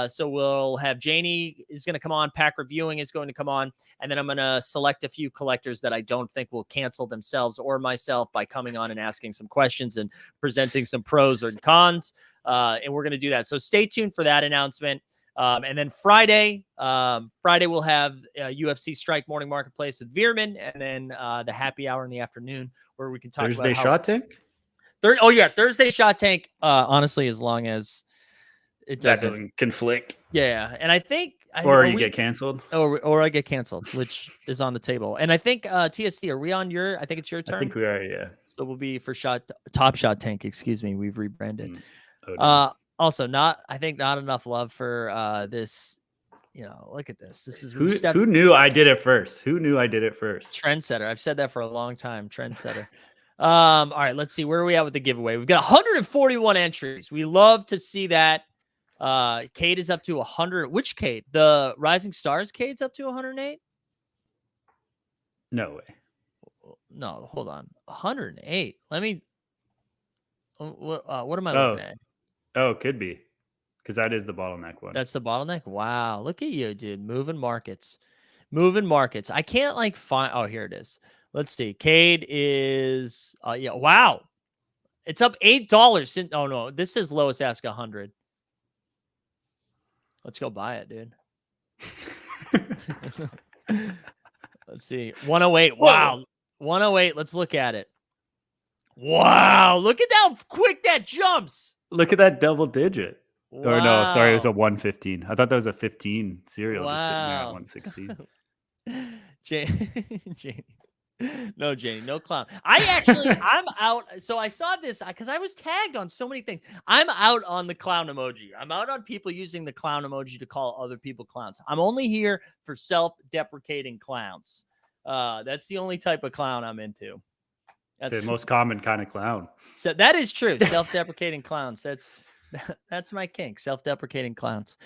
So we'll have Janie is going to come on. Pack Reviewing is going to come on. And then I'm going to select a few collectors that I don't think will cancel themselves or myself by coming on and asking some questions and presenting some pros or cons. And we're going to do that. So stay tuned for that announcement. And then Friday we'll have UFC Strike Morning Marketplace with Veerman, and then the happy hour in the afternoon where we can talk Thursday about Shot Tank. Thursday Shot Tank. Honestly, as long as it doesn't conflict. Yeah, and I think get canceled, or I get canceled, which is on the table. And I think TST, are we on your? I think it's your turn. I think we are. Yeah. So we'll be for Top Shot Tank. Excuse me, we've rebranded. Also, not enough love for this. Look at this. This is who knew I did it first. Trendsetter. I've said that for a long time. Trendsetter. All right, let's see. Where are we at with the giveaway? We've got 141 entries. We love to see that. Cade is up to 100. Which Cade? The Rising Stars Cade's up to 108? No way. No, hold on. 108. Let me. What am I looking at? Oh, it could be. Because that is the bottleneck one. That's the bottleneck? Wow. Look at you, dude. Moving markets. I can't find. Oh, here it is. Let's see. Cade is. Yeah. Wow. It's up $8. Oh, no. This says lowest ask 100. Let's go buy it, dude. Let's see. 108. Wow. 108. Let's look at it. Wow. Look at how quick that jumps. Look at that double digit. Wow. Or no, sorry, it was a 115. I thought that was a 15 serial just sitting there at 116. Janie. No, Janie, no clown. I'm out. So I saw this because I was tagged on so many things. I'm out on the clown emoji. I'm out on people using the clown emoji to call other people clowns. I'm only here for self-deprecating clowns. That's the only type of clown I'm into. That's the most common kind of clown. So that is true. Self-deprecating clowns. That's my kink. Self-deprecating clowns.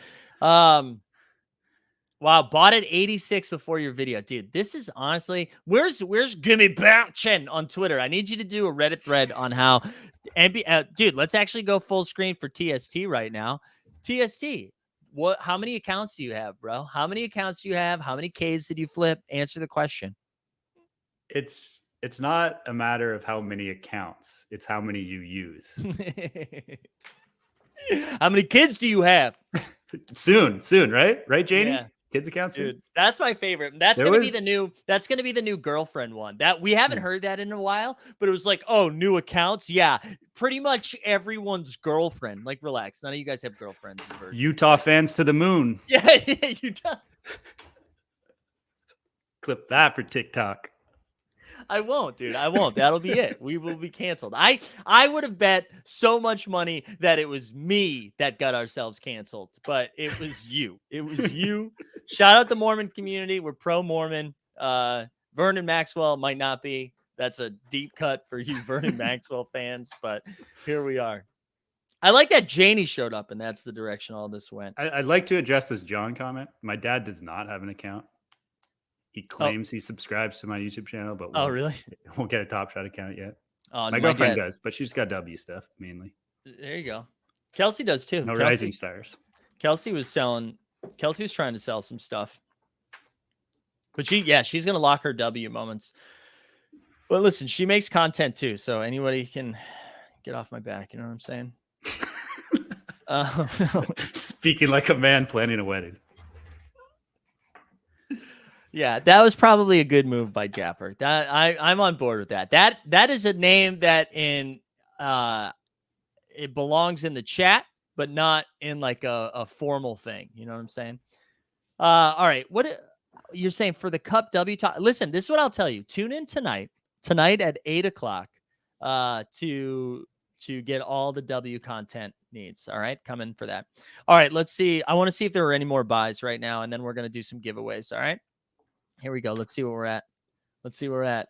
Wow, bought at 86 before your video. Dude, this is honestly, where's Gimme Bounchin on Twitter? I need you to do a Reddit thread on how dude, let's actually go full screen for TST right now. TST, how many accounts do you have, bro? How many accounts do you have? How many Ks did you flip? Answer the question. It's not a matter of how many accounts, it's how many you use. How many kids do you have? Soon, right? Right, Janie? Yeah. Kids account soon? Dude, that's my favorite. That's gonna be the new girlfriend one. That we haven't heard that in a while, but it was like, oh, new accounts. Yeah, pretty much everyone's girlfriend. Like, relax. None of you guys have girlfriends. Utah fans to the moon. Yeah, Utah. Clip that for TikTok. I won't, dude. I won't. That'll be it. We will be canceled. I would have bet so much money that it was me that got ourselves canceled, but it was you. It was you. Shout out the Mormon community. We're pro-Mormon. Vernon Maxwell might not be. That's a deep cut for you Vernon Maxwell fans, but here we are. I like that Janie showed up, and that's the direction all this went. I'd like to address this John comment. My dad does not have an account. He claims he subscribes to my YouTube channel, but really? Won't get a Top Shot account yet. Oh, my girlfriend does, but she's got W stuff mainly. There you go. Kelsey does too. No Rising Stars. Kelsey was trying to sell some stuff. But she's going to lock her W moments. But listen, she makes content too. So anybody can get off my back. You know what I'm saying? Speaking like a man planning a wedding. Yeah, that was probably a good move by Japper. That I'm on board with that. That is a name that it belongs in the chat, but not in like a formal thing. You know what I'm saying? All right. What you're saying for the Cup W talk? Listen, this is what I'll tell you. Tune in tonight at 8:00 to get all the W content needs. All right, come in for that. All right, let's see. I want to see if there are any more buys right now, and then we're gonna do some giveaways. All right. Here we go. Let's see what we're at.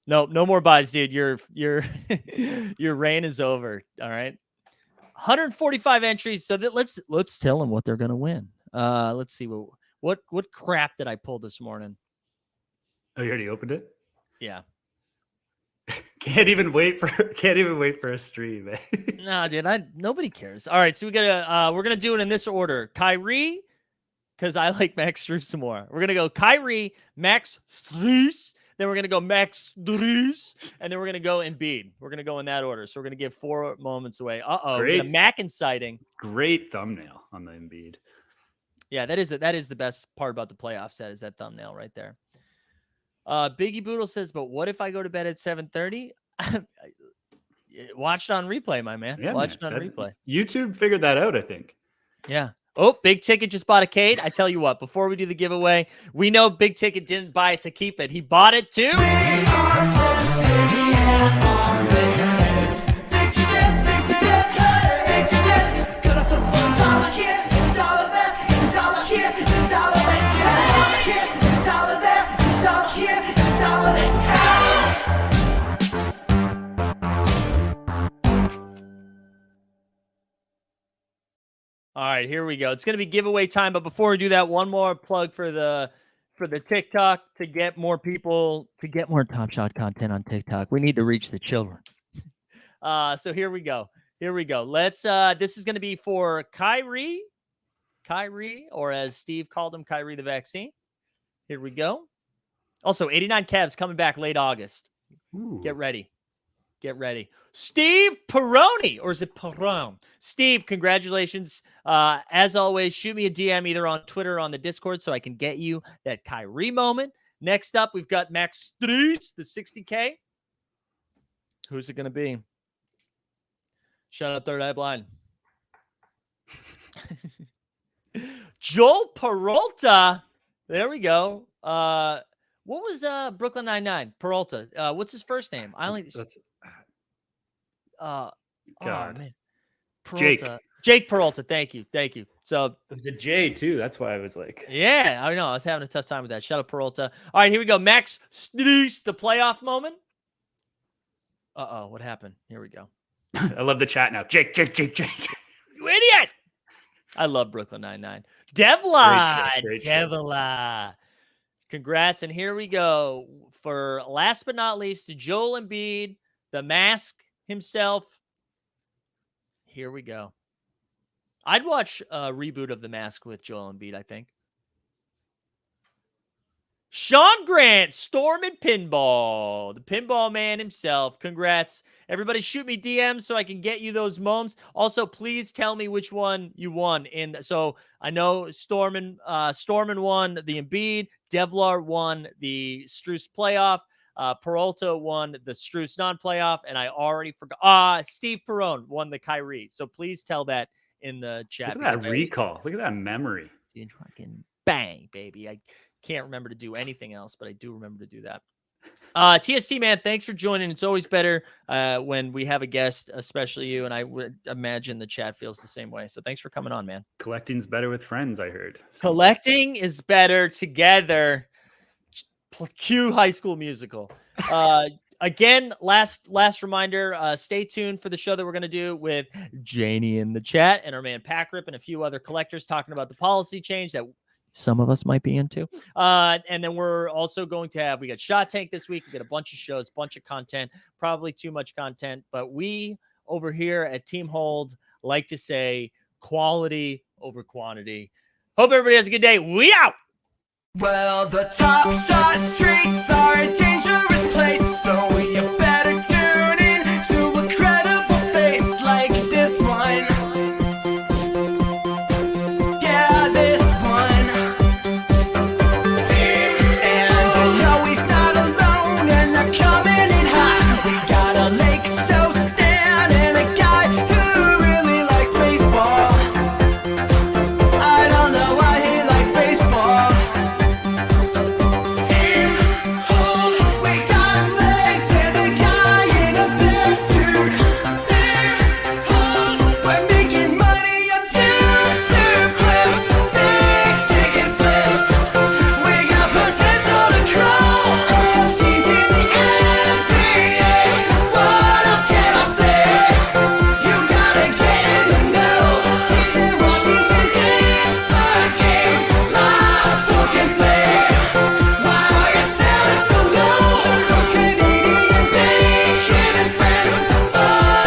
No more buys, dude. Your your reign is over. All right. 145 entries. So that let's tell them what they're gonna win. Let's see what crap did I pull this morning? Oh, you already opened it? Yeah. Can't even wait for a stream, man. Nah, dude. Nobody cares. All right, so we're gonna do it in this order. Kyrie. Because I like Max Strus more. We're going to go Kyrie, Max Strus. Then we're going to go Max Strus. And then we're going to go Embiid. We're going to go in that order. So we're going to give 4 moments away. Great. Mac inciting. Great thumbnail on the Embiid. Yeah, that is the best part about the playoff set is that thumbnail right there. Biggie Boodle says, but what if I go to bed at 7:30? Watch it on replay, my man. Yeah, Watch it on replay. YouTube figured that out, I think. Yeah. Oh, Big Ticket just bought a Cade. I tell you what, before we do the giveaway, we know Big Ticket didn't buy it to keep it. He bought it too. All right, here we go. It's going to be giveaway time, but before we do that, one more plug for the TikTok to get more people to get more Top Shot content on TikTok. We need to reach the children. So here we go. Let's this is going to be for Kyrie, or as Steve called him, Kyrie the vaccine. Here we go. Also, 89 Cavs coming back late August. Ooh. Get ready. Steve Peroni, or is it Perone? Steve, congratulations. As always, shoot me a DM either on Twitter or on the Discord so I can get you that Kyrie moment. Next up, we've got Max Strus, the 60K. Who's it going to be? Shut up, Third Eye Blind. Joel Peralta. There we go. What was Brooklyn Nine-Nine? Peralta. What's his first name? God. Oh, man. Peralta. Jake Peralta. Thank you. So there's a J too. That's why I was like, yeah, I know. I was having a tough time with that. Shut up, Peralta. All right, here we go. Max Strus, the playoff moment. What happened? Here we go. I love the chat now. Jake. You idiot. I love Brooklyn Nine-Nine. Devla. Great show. Devla. Congrats. And here we go. For last but not least, to Joel Embiid, the mask himself. Here we go. I'd watch a reboot of The Mask with Joel Embiid, I think. Sean Grant, Storm and Pinball, the pinball man himself. Congrats. Everybody shoot me DMs so I can get you those moments. Also, please tell me which one you won. And so I know Storman won the Embiid, Devlar won the Strus playoff, Peralta won the Strus non-playoff, and I already forgot. Steve Perrone won the Kyrie. So please tell that in the chat. Look at that recall. Look at that memory. Fucking bang, baby. I can't remember to do anything else, but I do remember to do that. TST, man, thanks for joining. It's always better when we have a guest, especially you, and I would imagine the chat feels the same way. So thanks for coming on, man. Collecting's better with friends, I heard. Collecting is better together. Cue High School Musical. Again, last reminder, stay tuned for the show that we're going to do with Janie in the chat and our man Packrip and a few other collectors talking about the policy change that some of us might be into. And then we're also going to we got Shot Tank this week. We got a bunch of shows, bunch of content, probably too much content. But we over here at Team Hold like to say quality over quantity. Hope everybody has a good day. We out. Well, the top shot streets are